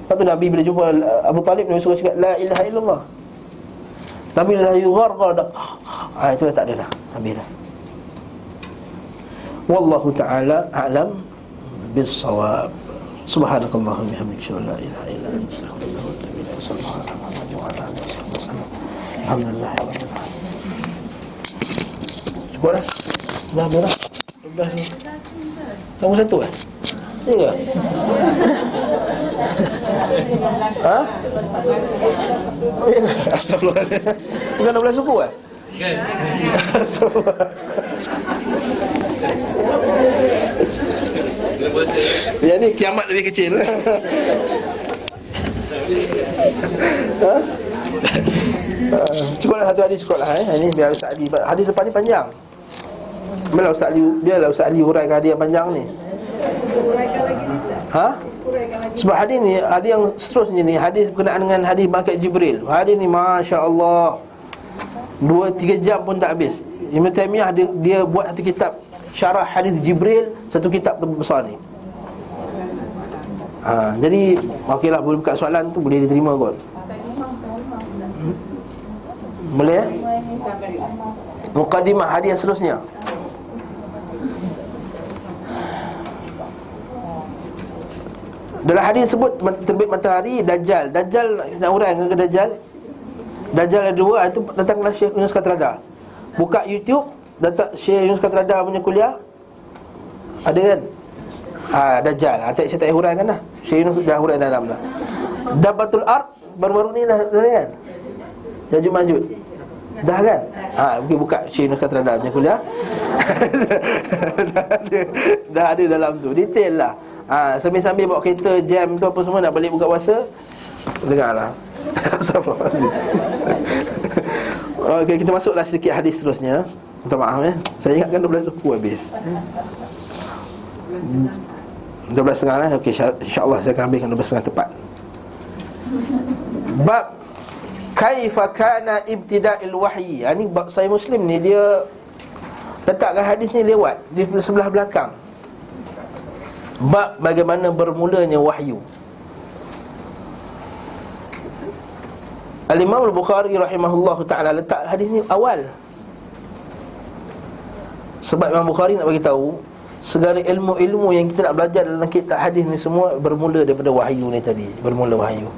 Lepas tu Nabi bila jumpa Abu Talib, Nabi suruh cakap la ilaha illallah. Tapi bila yugharghar dah, itu dah tak ada dah, habis dah. Wallahu ta'ala a'lam bis-shawab. Subhanakallahumma wa bihamdika, la ilaha illa anta, astaghfiruka wa atubu ilaik. Sallallahu alaihi wasallam. Alhamdulillah. Cukup dah? Dah berapa? 12 ni. Nombor 1 eh? Ya ke? Ha? Oh ya ke? Astagfirullah. Bukan 12 suku eh? Astagfirullah. Yang ni kiamat lebih kecil. Ha? Cukuplah satu hadis, cukuplah ini biar Ustaz Ali. Hadis depan ni panjang. Biarlah Ustaz Ali huraikan hadis yang panjang ni. Ha? Sebab hadis ni, hadis yang seterusnya ni, hadis berkenaan dengan hadis malaikat Jibril. Hadis ni masya-Allah 2-3 jam pun tak habis. Ibn Taymiyah dia buat satu kitab syarah hadis Jibril, satu kitab besar ni. Jadi okeylah, boleh buka soalan tu, boleh diterima kot. Boleh Muqaddimah hadis seterusnya. Dalam hadis sebut terbit matahari, Dajjal. Dajjal nak urang ke Dajjal? Dajjal ada dua, itu datanglah Syekh Yunus Katrada. Buka YouTube, datang Syekh Yunus Katrada punya kuliah. Ada kan? Dajjal. Saya tak huraikan dah. Syekh Yunus dah hurai dalam dah. Dabbatul Ard baru-baru ni dah kan? Ya'juj Ma'juj. Dah kan? Mungkin buka Syekh Yunus Katrada punya kuliah. dah ada dalam tu. Detail lah. Sambil-sambil bawa kereta jam tu apa semua, nak balik buka puasa, dengarlah. Okey, kita masuklah sedikit hadis seterusnya. Minta maaf saya ingatkan 12.20 habis. 12.30 lah. Okey, insya-Allah saya akan habiskan 12.30 tepat. Bab kaifa kana ibtida'il wahyi. Ini bab Sahih Muslim ni, dia letakkan hadis ni lewat di sebelah belakang. Bab bagaimana bermulanya wahyu. Al-Imam Al-Bukhari rahimahullahu ta'ala letak hadis ni awal. Sebab Imam Bukhari nak bagi tahu segala ilmu-ilmu yang kita nak belajar dalam kitab hadis ni semua bermula daripada wahyu ni tadi. Bermula wahyu.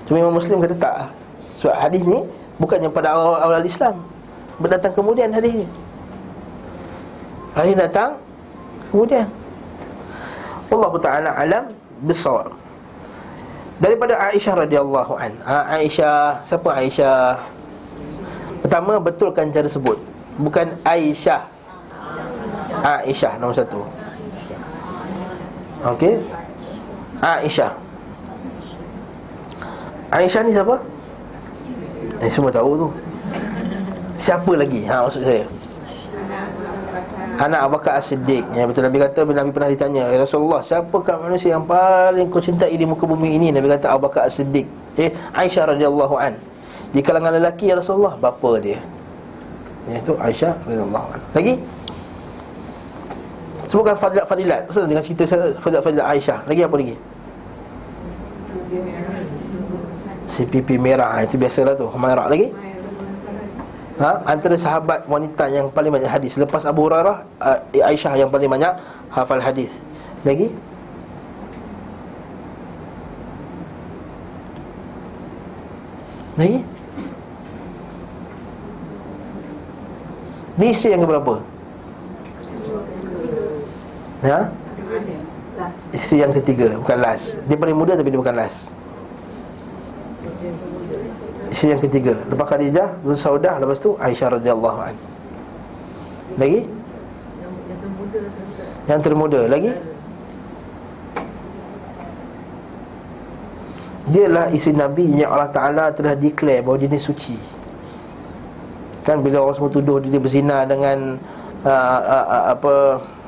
Cuma Imam Muslim kata tak. Sebab hadis ni bukannya pada awal-awal Islam, berdatang kemudian hadis ni. Hadis datang kemudian. Wallahu ta'ala alam bisawab. Daripada Aisyah radhiyallahu anha. Aisyah, siapa Aisyah? Pertama, betulkan cara sebut. Bukan Aisyah. Aisyah nombor satu. Okey. Aisyah. Aisyah ni siapa? Semua tahu tu. Siapa lagi? Maksud saya anak Abu Bakar As-Siddiq. Ya, betul, Nabi kata, Nabi pernah ditanya, ya Rasulullah, siapakah manusia yang paling kau cintai di muka bumi ini? Nabi kata Abu Bakar As-Siddiq. Aisyah radhiyallahu an. Di kalangan lelaki, ya Rasulullah, bapa dia. Itu Aisyah radhiyallahu an. Lagi? Sebutkan fadilat-fadilat. Pasal dengan cerita fadilat-fadilat Aisyah. Lagi apa lagi? Si pipi merah, itu biasalah tu, Humairah. Lagi? Antara sahabat wanita yang paling banyak hadis selepas Abu Hurairah, Aisyah yang paling banyak hafal hadis. Lagi? Lagi? Ni isteri yang keberapa? Isteri yang ketiga, bukan last. Dia paling muda tapi dia bukan last. Isteri yang ketiga. Lepas Khadijah, Nur Saudah, lepas tu Aisyah radhiyallahu an. Lagi? Yang termuda. Lagi? Dialah isteri Nabi yang Allah Ta'ala telah declare bahawa dia ni suci. Kan bila orang semua tuduh dia berzina dengan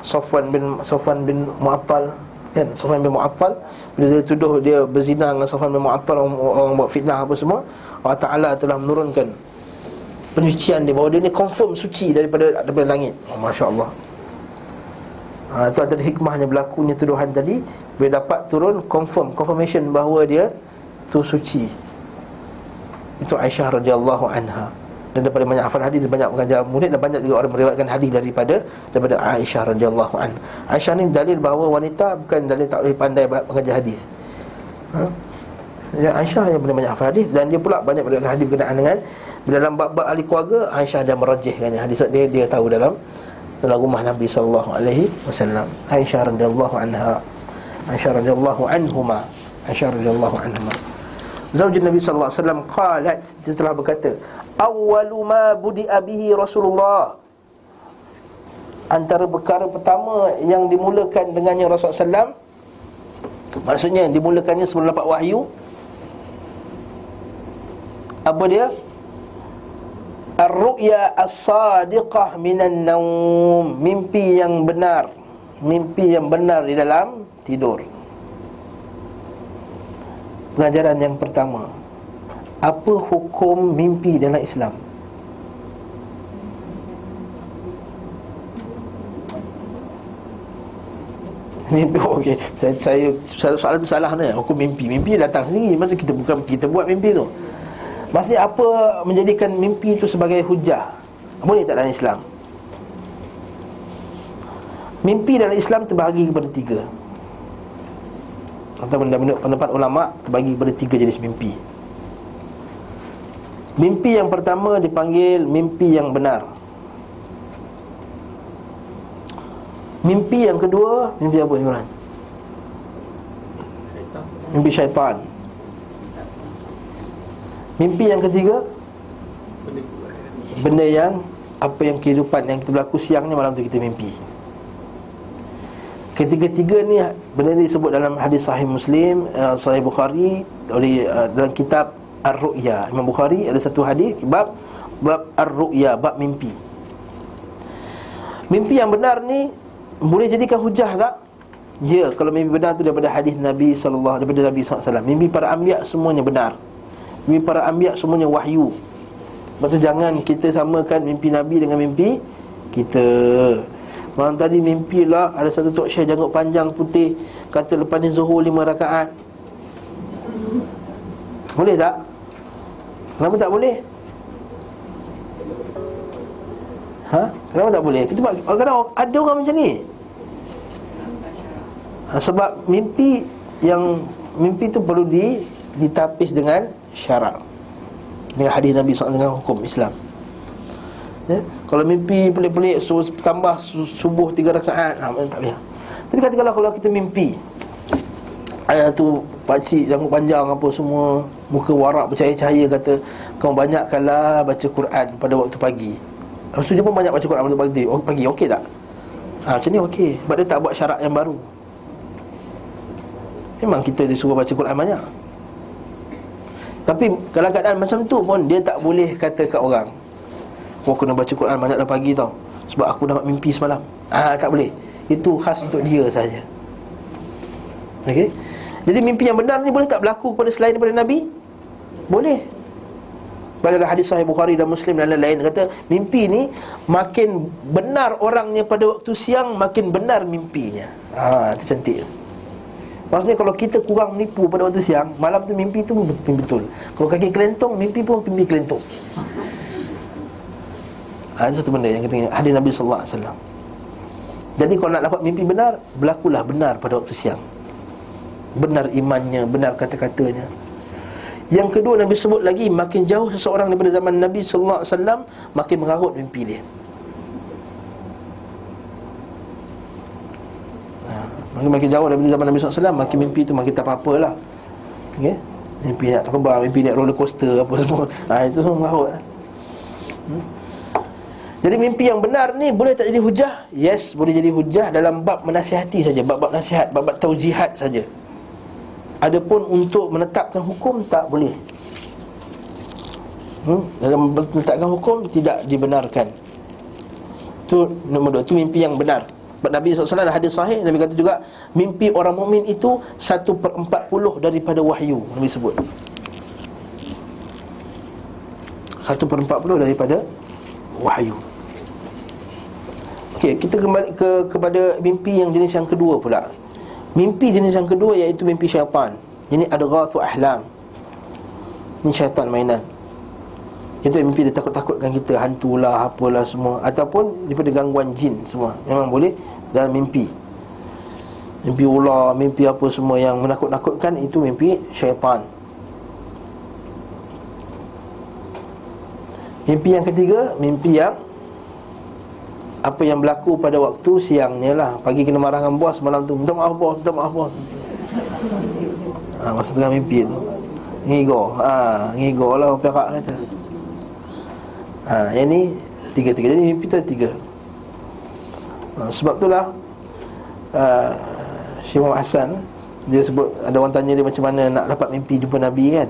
Safwan bin Mu'attal, kan? Safwan bin Mu'attal, bila dia tuduh dia berzina dengan Safwan bin Mu'attal, orang buat fitnah apa semua, Allah Ta'ala telah menurunkan penyucian dia, bahawa dia ni confirm suci daripada langit. Masya Allah. Itu antara hikmahnya berlakunya tuduhan tadi, bila dapat turun confirmation bahawa dia tu suci. Itu Aisyah radhiyallahu anha. Dan daripada banyak hafal hadis, dan banyak mengajar murid, dan banyak juga orang meriwayatkan hadis daripada Aisyah radhiyallahu anha. Aisyah ni dalil bahawa wanita bukan dalil tak boleh pandai mengajar hadis. Aisyah yang paling banyak hafal hadis, dan dia pula banyak meriwayatkan hadis berkenaan dengan dalam bab-bab ahli keluarga. Aisyah dia merajihkan hadis, dia tahu dalam rumah Nabi sallallahu alaihi wasallam. Aisyah radhiyallahu anha, Aisyah radhiyallahu anhuma, Aisyah radhiyallahu anhuma. Zaujun Nabi sallallahu alaihi wasallam qalat, dia telah berkata, awwalu ma budi'a bihi Rasulullah, antara perkara pertama yang dimulakan dengannya Rasulullah sallam, maksudnya dimulakannya sebelum dapat wahyu, apa dia? Ar-ru'ya as-sadiqah minan naum, mimpi yang benar. Mimpi yang benar di dalam tidur. Pengajaran yang pertama, apa hukum mimpi dalam Islam? Mimpi, okey. Soalan tu salah ni. Hukum mimpi. Mimpi datang sendiri. Masa kita buat mimpi tu. Maksudnya apa menjadikan mimpi itu sebagai hujah? Boleh tak dalam Islam? Mimpi dalam Islam terbahagi kepada 3. Atau menurut pendapat ulama terbahagi kepada 3 jenis mimpi. Mimpi yang pertama dipanggil mimpi yang benar. Mimpi yang kedua, mimpi apa Imran? Mimpi syaitan. Mimpi yang ketiga, benda yang apa yang kehidupan yang kita berlaku siangnya malam tu kita mimpi. Ketiga-tiga ni benda ni disebut dalam hadis sahih Muslim, sahih Bukhari, dalam kitab Ar-Ru'ya. Imam Bukhari ada satu hadis bab Ar-Ru'ya, bab mimpi. Mimpi yang benar ni boleh jadikan hujah tak? Ya, kalau mimpi benar tu daripada hadis Nabi sallallahu daripada Nabi SAW. Mimpi para anbiya semuanya benar. Mimpi para anbiya semuanya wahyu. Sebab tu jangan kita samakan mimpi Nabi dengan mimpi kita. Malam tadi mimpilah ada satu tok syekh janggut panjang putih kata lepas ni Zuhur 5 rakaat. Boleh tak? Kenapa tak boleh? Kenapa tak boleh? Kita kadang ada orang macam ni. Sebab mimpi tu perlu ditapis dengan syarak, dengan hadis Nabi SAW, dengan hukum Islam. Kalau mimpi pelik-pelik tambah subuh 3 rakaat, tak boleh. Tapi katakanlah kalau kita mimpi ayah tu pakcik janggut panjang apa semua, muka warak bercahaya-cahaya, kata kau banyakkanlah baca Quran pada waktu pagi. Lepas tu dia pun banyak baca Quran pada pagi. Okey tak? Macam ni okey. Sebab dia tak buat syarat yang baru. Memang kita disuruh baca Quran banyak. Tapi kalau keadaan macam tu pun dia tak boleh kata kat orang, kau kena baca Quran banyak dalam pagi tau, sebab aku dapat mimpi semalam. Tak boleh. Itu khas untuk dia saja. Okey. Jadi mimpi yang benar ni boleh tak berlaku kepada selain daripada Nabi? Boleh. Pada hadis sahih Bukhari dan Muslim dan lain-lain kata mimpi ni makin benar orangnya pada waktu siang, makin benar mimpinya. Itu cantik. Maksudnya kalau kita kurang menipu pada waktu siang, malam tu mimpi tu betul. Kalau kaki kelentong, mimpi pun mimpi kelentong. Itu satu benda yang kita ingat hadis Nabi sallallahu alaihi wasallam. Jadi kalau nak dapat mimpi benar, berlakulah benar pada waktu siang. Benar imannya, benar kata-katanya. Yang kedua Nabi sebut lagi, makin jauh seseorang daripada zaman Nabi sallallahu alaihi wasallam, makin mengarut mimpi dia. Makin jauh daripada zaman Nabi SAW, makin mimpi tu makin tak apa-apalah. Okay? Mimpi nak terbang, mimpi nak roller coaster apa semua. Itu semua mengarut. Jadi mimpi yang benar ni boleh tak jadi hujah? Yes, boleh jadi hujah dalam bab menasihati saja, bab-bab nasihat, bab-bab taujihat saja. Adapun untuk menetapkan hukum tak boleh. Dalam menetapkan hukum tidak dibenarkan. Tu nombor 2, tu mimpi yang benar. Nabi SAW ada hadis sahih, Nabi kata juga mimpi orang mukmin itu 1/40 daripada wahyu. Nabi sebut 1/40 daripada wahyu. Okey, kita kembali kepada mimpi yang jenis yang kedua pula. Mimpi jenis yang kedua iaitu mimpi syaitan. Ini adghathu ahlam. Ini syaitan mainan. Itu mimpi dia takut-takutkan kita, hantulah, apalah semua, ataupun daripada gangguan jin semua. Memang boleh dalam mimpi. Mimpi ular, mimpi apa semua yang menakut-nakutkan, itu mimpi syaitan. Mimpi yang ketiga, mimpi yang apa yang berlaku pada waktu siangnya lah. Pagi kena marah dengan bos, malam tu minta maaf bos, minta maaf bos. Masa tengah mimpi tu ngigo. Ngigo lah perak kata. Yang ni tiga-tiga. Jadi mimpi tu tiga. Sebab itulah Syekh Muhammad Hassan dia sebut, ada orang tanya dia macam mana nak dapat mimpi jumpa Nabi kan.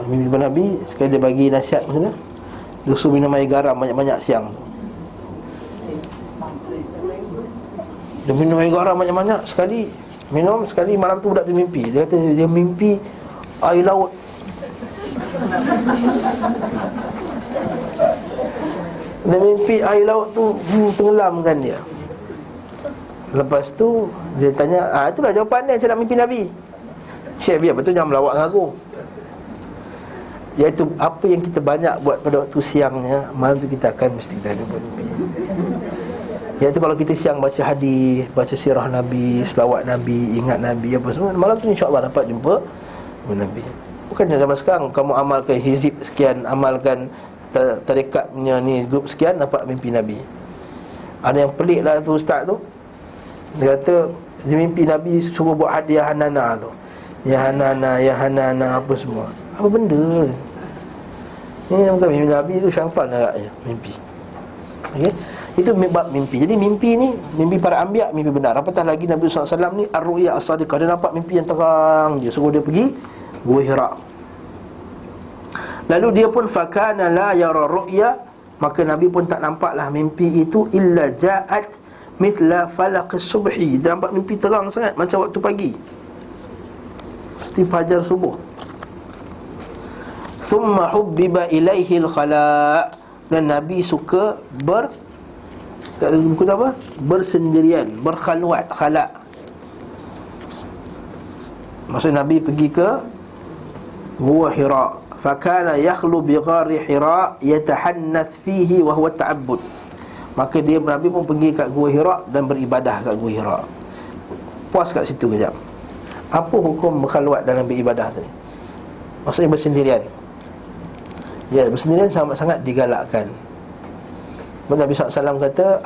Mimpi jumpa Nabi, sekali dia bagi nasihat macam mana, dia suruh minum air garam banyak-banyak siang. Dia minum air garam banyak-banyak sekali. Minum sekali, malam tu budak tu mimpi. Dia kata dia mimpi air laut. Dia mimpi air laut tu tenggelamkan dia. Lepas tu dia tanya, itulah jawapan dia, macam nak mimpi Nabi. Syekh, biar betul jangan melawak dengan aku. Iaitu apa yang kita banyak buat pada waktu siangnya, malam tu kita akan mesti kita ada buat mimpi. Iaitu kalau kita siang baca hadis, baca sirah Nabi, selawat Nabi, ingat Nabi apa semua, malam tu insya-Allah dapat jumpa Nabi. Bukannya zaman sekarang kamu amalkan hizib sekian, amalkan tarikatnya ni grup sekian, dapat mimpi Nabi. Ada yang pelik lah tu ustaz tu. Dia kata dia mimpi Nabi suruh buat hadiah Hanana tu. Ya Hanana, ya Hanana apa semua. Apa benda? Ni yang tahu mimpi Nabi tu syaitan agaknya mimpi. Okey. Itu bab mimpi. Jadi mimpi ni, mimpi para anbiya, mimpi benar. Apatah lagi Nabi SAW ni ar-ru'ya as-sadiqah. Dia nampak mimpi yang terang je. Suruh dia pergi Gua Hira. Lalu dia pun fakana la yara ru'ya, maka Nabi pun tak nampaklah mimpi itu illa ja'at mithla falaqis subhi. Dia nampak mimpi terang sangat macam waktu pagi, pasti fajar subuh. Thumma hubbiba ilaihi al-khala', dan Nabi suka kat buku apa? Bersendirian, berkhalwat, khala'. Maksud Nabi pergi ke Gua Hira. Fakana yakhlu bi ghari Hira yatahannath fihi wa huwa ta'abbud. Maka dia Nabi pun pergi kat Gua Hira dan beribadah kat Gua Hira. Puas kat situ kejap. Apa hukum berkhalwat dalam beribadah tadi? Maksudnya bersendirian. Ya, bersendirian sangat-sangat digalakkan. Nabi SAW kata,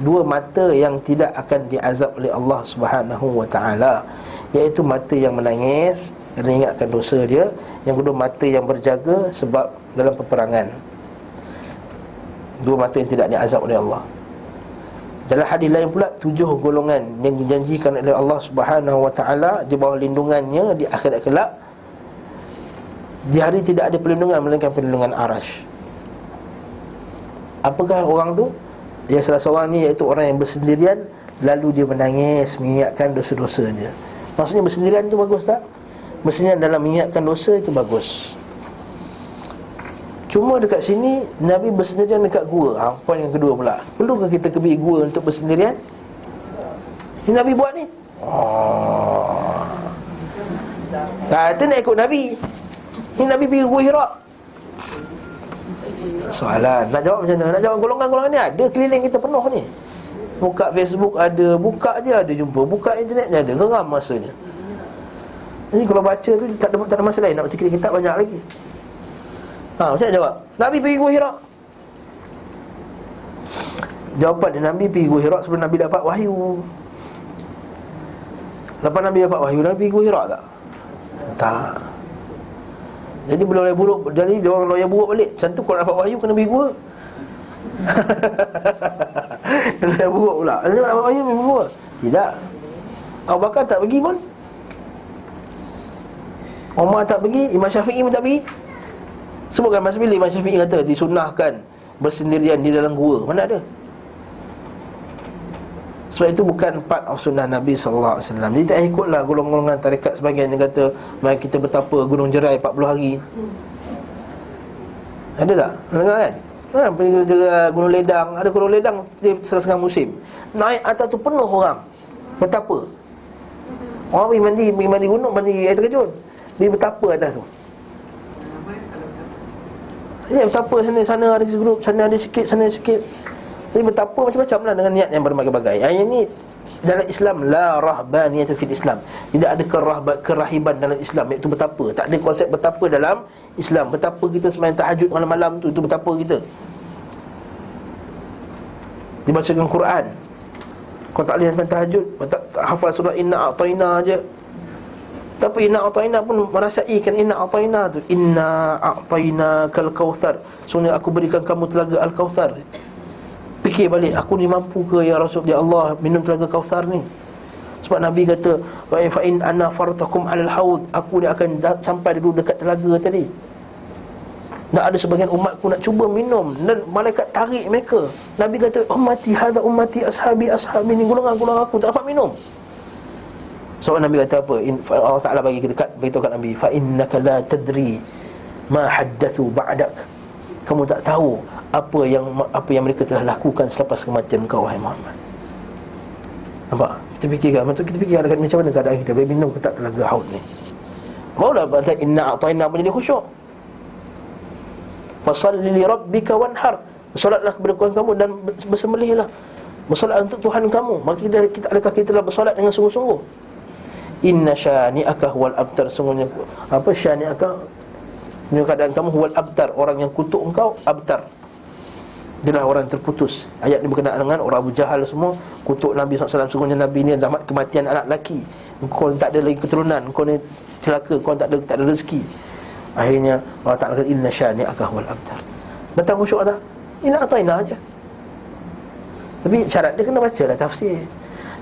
dua mata yang tidak akan diazab oleh Allah Subhanahu wa ta'ala, iaitu mata yang menangis kerana ingatkan dosa dia. Yang kedua, mata yang berjaga sebab dalam peperangan. Dua mata yang tidak diazab oleh Allah. Dalam hadis lain pula, 7 golongan yang dijanjikan oleh Allah Subhanahu wa ta'ala di bawah lindungannya di akhirat kelak. Di hari tidak ada perlindungan melainkan perlindungan Arash. Apakah orang tu? Ya, salah seorang ni iaitu orang yang bersendirian, lalu dia menangis mengingatkan dosa-dosa dia. Maksudnya bersendirian tu bagus tak? Bersendirian dalam mengingatkan dosa itu bagus. Cuma dekat sini Nabi bersendirian dekat gua. Poin yang kedua pula, perlukah kita pergi gua untuk bersendirian? Ini Nabi buat ni. Kata nak ikut Nabi. Ini Nabi pergi Gua Hira. Soalan, nak jawab macam mana? Nak jawab golongan-golongan ni ada keliling kita penuh ni. Buka Facebook ada, buka je ada jumpa, buka internet je ada, geram masanya. Jadi kalau baca tu tak ada masa lain, nak baca kitab banyak lagi. Macam mana jawab? Nabi pergi Gua Hira. Jawapan dia, Nabi pergi Gua Hira sebelum Nabi dapat wahyu. Lepas Nabi dapat wahyu, Nabi pergi Gua Hira tak? Tak. Jadi belum lawyer buruk. Jadi dia orang lawyer buruk balik. Macam tu kalau dapat wahyu kena pergi gua. Lawyer buruk pula. Dia nak dapat wahyu pergi gua. Tidak. Abu Bakar tak pergi pun. Umar tak pergi, Imam Syafi'i pun tak pergi. Sebutkan masa bila Imam Syafi'i kata disunahkan bersendirian di dalam gua. Mana ada? Sebab itu bukan part of sunnah Nabi SAW. Jadi tak ikutlah golongan-golongan tarekat sebagian yang kata mari kita bertapa Gunung Jerai 40 hari. Ada tak? Dengar kan? Pergi Gunung Ledang. Ada Gunung Ledang dia setengah musim. Naik atas tu penuh orang bertapa. Orang pergi mandi gunung, mandi air terjun. Dia bertapa atas tu. Ya, bertapa sana ada grup, sana ada sikit, sana ada sikit. Tapi betapa macam-macam lah dengan niat yang berbagai-bagai. Yang ini dalam Islam, la rahbaniyatu fil Islam. Tidak ada kerahiban dalam Islam, iaitu betapa. Tak ada konsep betapa dalam Islam. Betapa kita sembahyang tahajud malam-malam tu, itu betapa kita. Dibacakan Quran. Kau tak boleh sembahyang tahajud, tak hafal surah Inna A'tayna aje. Tapi Inna A'tayna pun merasaikan Inna A'tayna tu. Inna A'tayna kal Kautsar. Sungguh aku berikan kamu telaga Al-Kautsar. Fikir balik, aku ni mampu ke ya Rasul, ya Allah, minum telaga Kautsar ni? Sebab Nabi kata, fa in ana fartakum 'alal haud, aku ni akan sampai dulu dekat telaga tadi. Tak ada sebagian umatku nak cuba minum, dan malaikat tarik mereka. Nabi kata, ummati hadza ummati ashabi ashabi, ni golongan-golongan aku tak dapat minum. Sebab Nabi kata apa? Allah Ta'ala bagi dekat, beritahu kat Nabi, fa innaka la tadri ma haddathu ba'dak. Kamu tak tahu apa yang mereka telah lakukan selepas kematian kau, wahai Muhammad. Nampak? Kita fikirkan, kita fikirkan macam mana keadaan kita, boleh minum ke tak telaga haud ni. Maulah baca inna a'tayna pun jadi khusyuk. Fasalli li rabbika wanhar. Bersolatlah kepada Tuhan kamu dan bersembelihlah. Bersolat untuk Tuhan kamu. Maka adakah kita telah bersolat dengan sungguh-sungguh? Inna syani'aka huwal abtar. Sungguhnya apa syani'aka? Ini keadaan kamu huwal abtar, orang yang kutuk engkau abtar. Dialah orang terputus. Ayat ini berkenaan dengan orang Abu Jahal semua kutuk Nabi SAW. Sungguhnya Nabi ni adalah kematian anak lelaki. Kau tak ada lagi keturunan, kau ni celaka, kau tak ada rezeki. Akhirnya Allah Ta'ala kata inna syani'aka huwal abtar. Datang khusyuk tak? Inna a'tayna aja. Tapi syarat dia kena baca lah tafsir.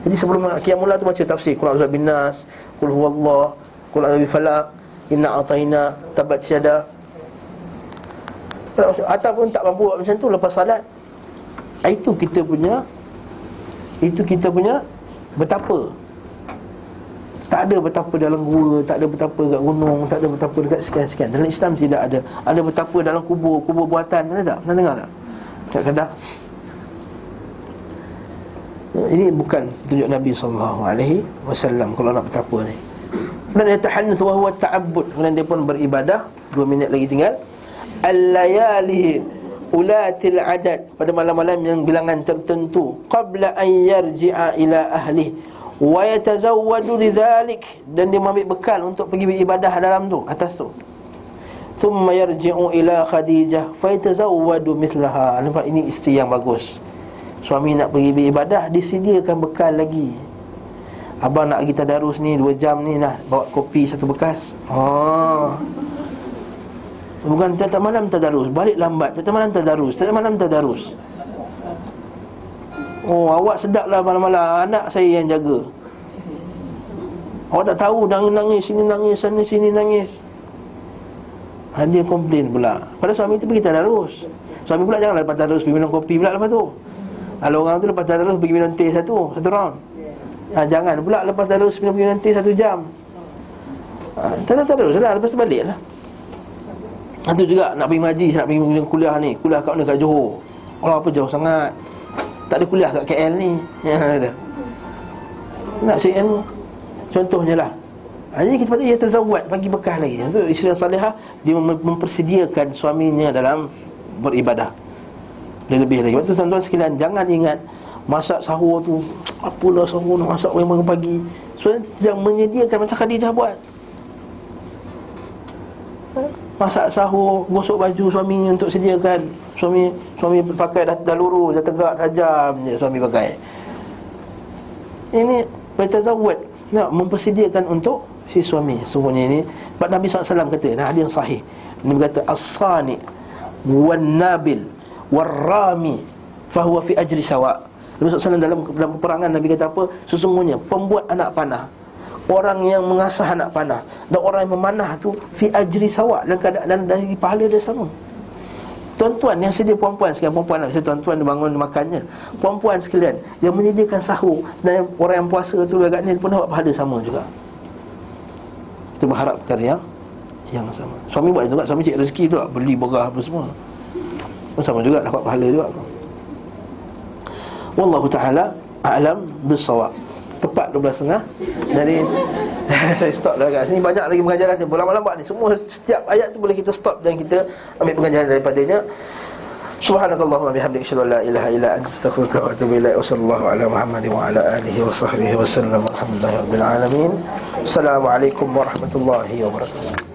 Jadi sebelum qiyamul tu baca tafsir Qul a'udzu bin nas, Qul huwallah, Qul a'udzu bi falaq, inna a'tayna, tabat syada. Ataupun tak mampu buat macam tu lepas salat, itu kita punya betapa. Tak ada betapa dalam gua, tak ada betapa kat gunung, tak ada betapa dekat sekian-sekian. Dalam Islam tidak ada. Ada betapa dalam kubur buatan, ada tak? Pernah dengar tak? Kat Kedah. Ini bukan tunjuk Nabi SAW kalau nak betapa ni. Dan yatahannath wa huwa ta'abbud. Kemudian dia pun beribadah. 2 minit lagi tinggal. Al-layali ulatil adad, pada malam-malam yang bilangan tertentu, qabla an yarji'a ila ahli wa yatazawwadu lidzalik, dan dia mengambil bekal untuk pergi beribadah dalam tu, atas tu. Thumma yarji'u ila Khadijah fa yatazawwadu mithlaha. Nampak, ini isteri yang bagus. Suami nak pergi beribadah, disediakan bekal lagi. Abang nak pergi tadarus ni 2 jam ni, nah bawa kopi 1 bekas. Bukan tiap malam tadarus, balik lambat, tiap malam tadarus. Oh, awak sedaplah malam-malam, anak saya yang jaga. Awak tak tahu, nangis sini nangis, sana sini nangis. Dia komplain pula. Pada suami tu pergi tadarus. Suami pula janganlah lepas tadarus pergi minum kopi pula lepas tu. Kalau orang tu lepas tadarus pergi minum teh satu round. Jangan pula lepas tadarus minum teh 1 jam. Tadarus lah, lepas tu balik lah. Itu juga nak pergi ngaji, nak pergi kuliah ni. Kuliah kat mana? Kat Johor. Kalau apa jauh sangat, tak ada kuliah kat KL ni. Nak cari ilmu. Contohnya lah. Jadi kita patut ia terzawad, bagi bekah lagi. Itu isteri yang salihah, dia mempersediakan suaminya dalam beribadah. Lebih lagi. Waktu tuan-tuan sekalian, jangan ingat masak sahur tu, apalah sahur nak masak bangun pagi. So yang menyediakan macam Khadijah buat. Masak sahur, gosok baju suami untuk sediakan. Suami pakai dah lurus, dah tegak, tajam je suami pakai. Ini bertazawwad, nak mempersediakan untuk si suami. Sungguhnya ini sebab Nabi SAW kata, nah hadis yang sahih. Nabi kata as-sani wan nabil war-rami fahuwa fi ajri sawa. Nabi SAW dalam peperangan Nabi kata apa? Sesungguhnya pembuat anak panah, orang yang mengasah anak panah, dan orang yang memanah tu fi ajri sawa, dalam keadaan dari pahala dia sama. Tuan-tuan yang sedia, puan-puan sekalian, puan-puan lah, tuan-tuan bangun makannya, puan-puan sekalian yang menyediakan sahur, dan orang yang puasa tu agak ni pun dapat pahala sama juga. Kita berharap perkara yang sama. Suami buat juga, suami cari rezeki tu lah, beli berah apa semua, sama juga dapat pahala juga. Wallahu ta'ala a'lam bis-shawab. Tepat 12.30. Jadi saya stop dah kat sini. Banyak lagi pengajaran ni, lama-lama ni. Semua setiap ayat tu boleh kita stop dan kita ambil pengajaran daripadanya. Subhanakallahumma bihamdika asyhadu an la ilaha illa anta astaghfiruka wa atubu ilaik. Wa sallallahu ala Muhammadin wa ala alihi wa sahbihi wa sallam. Alhamdulillahirabbil alamin. Assalamualaikum warahmatullahi wabarakatuh.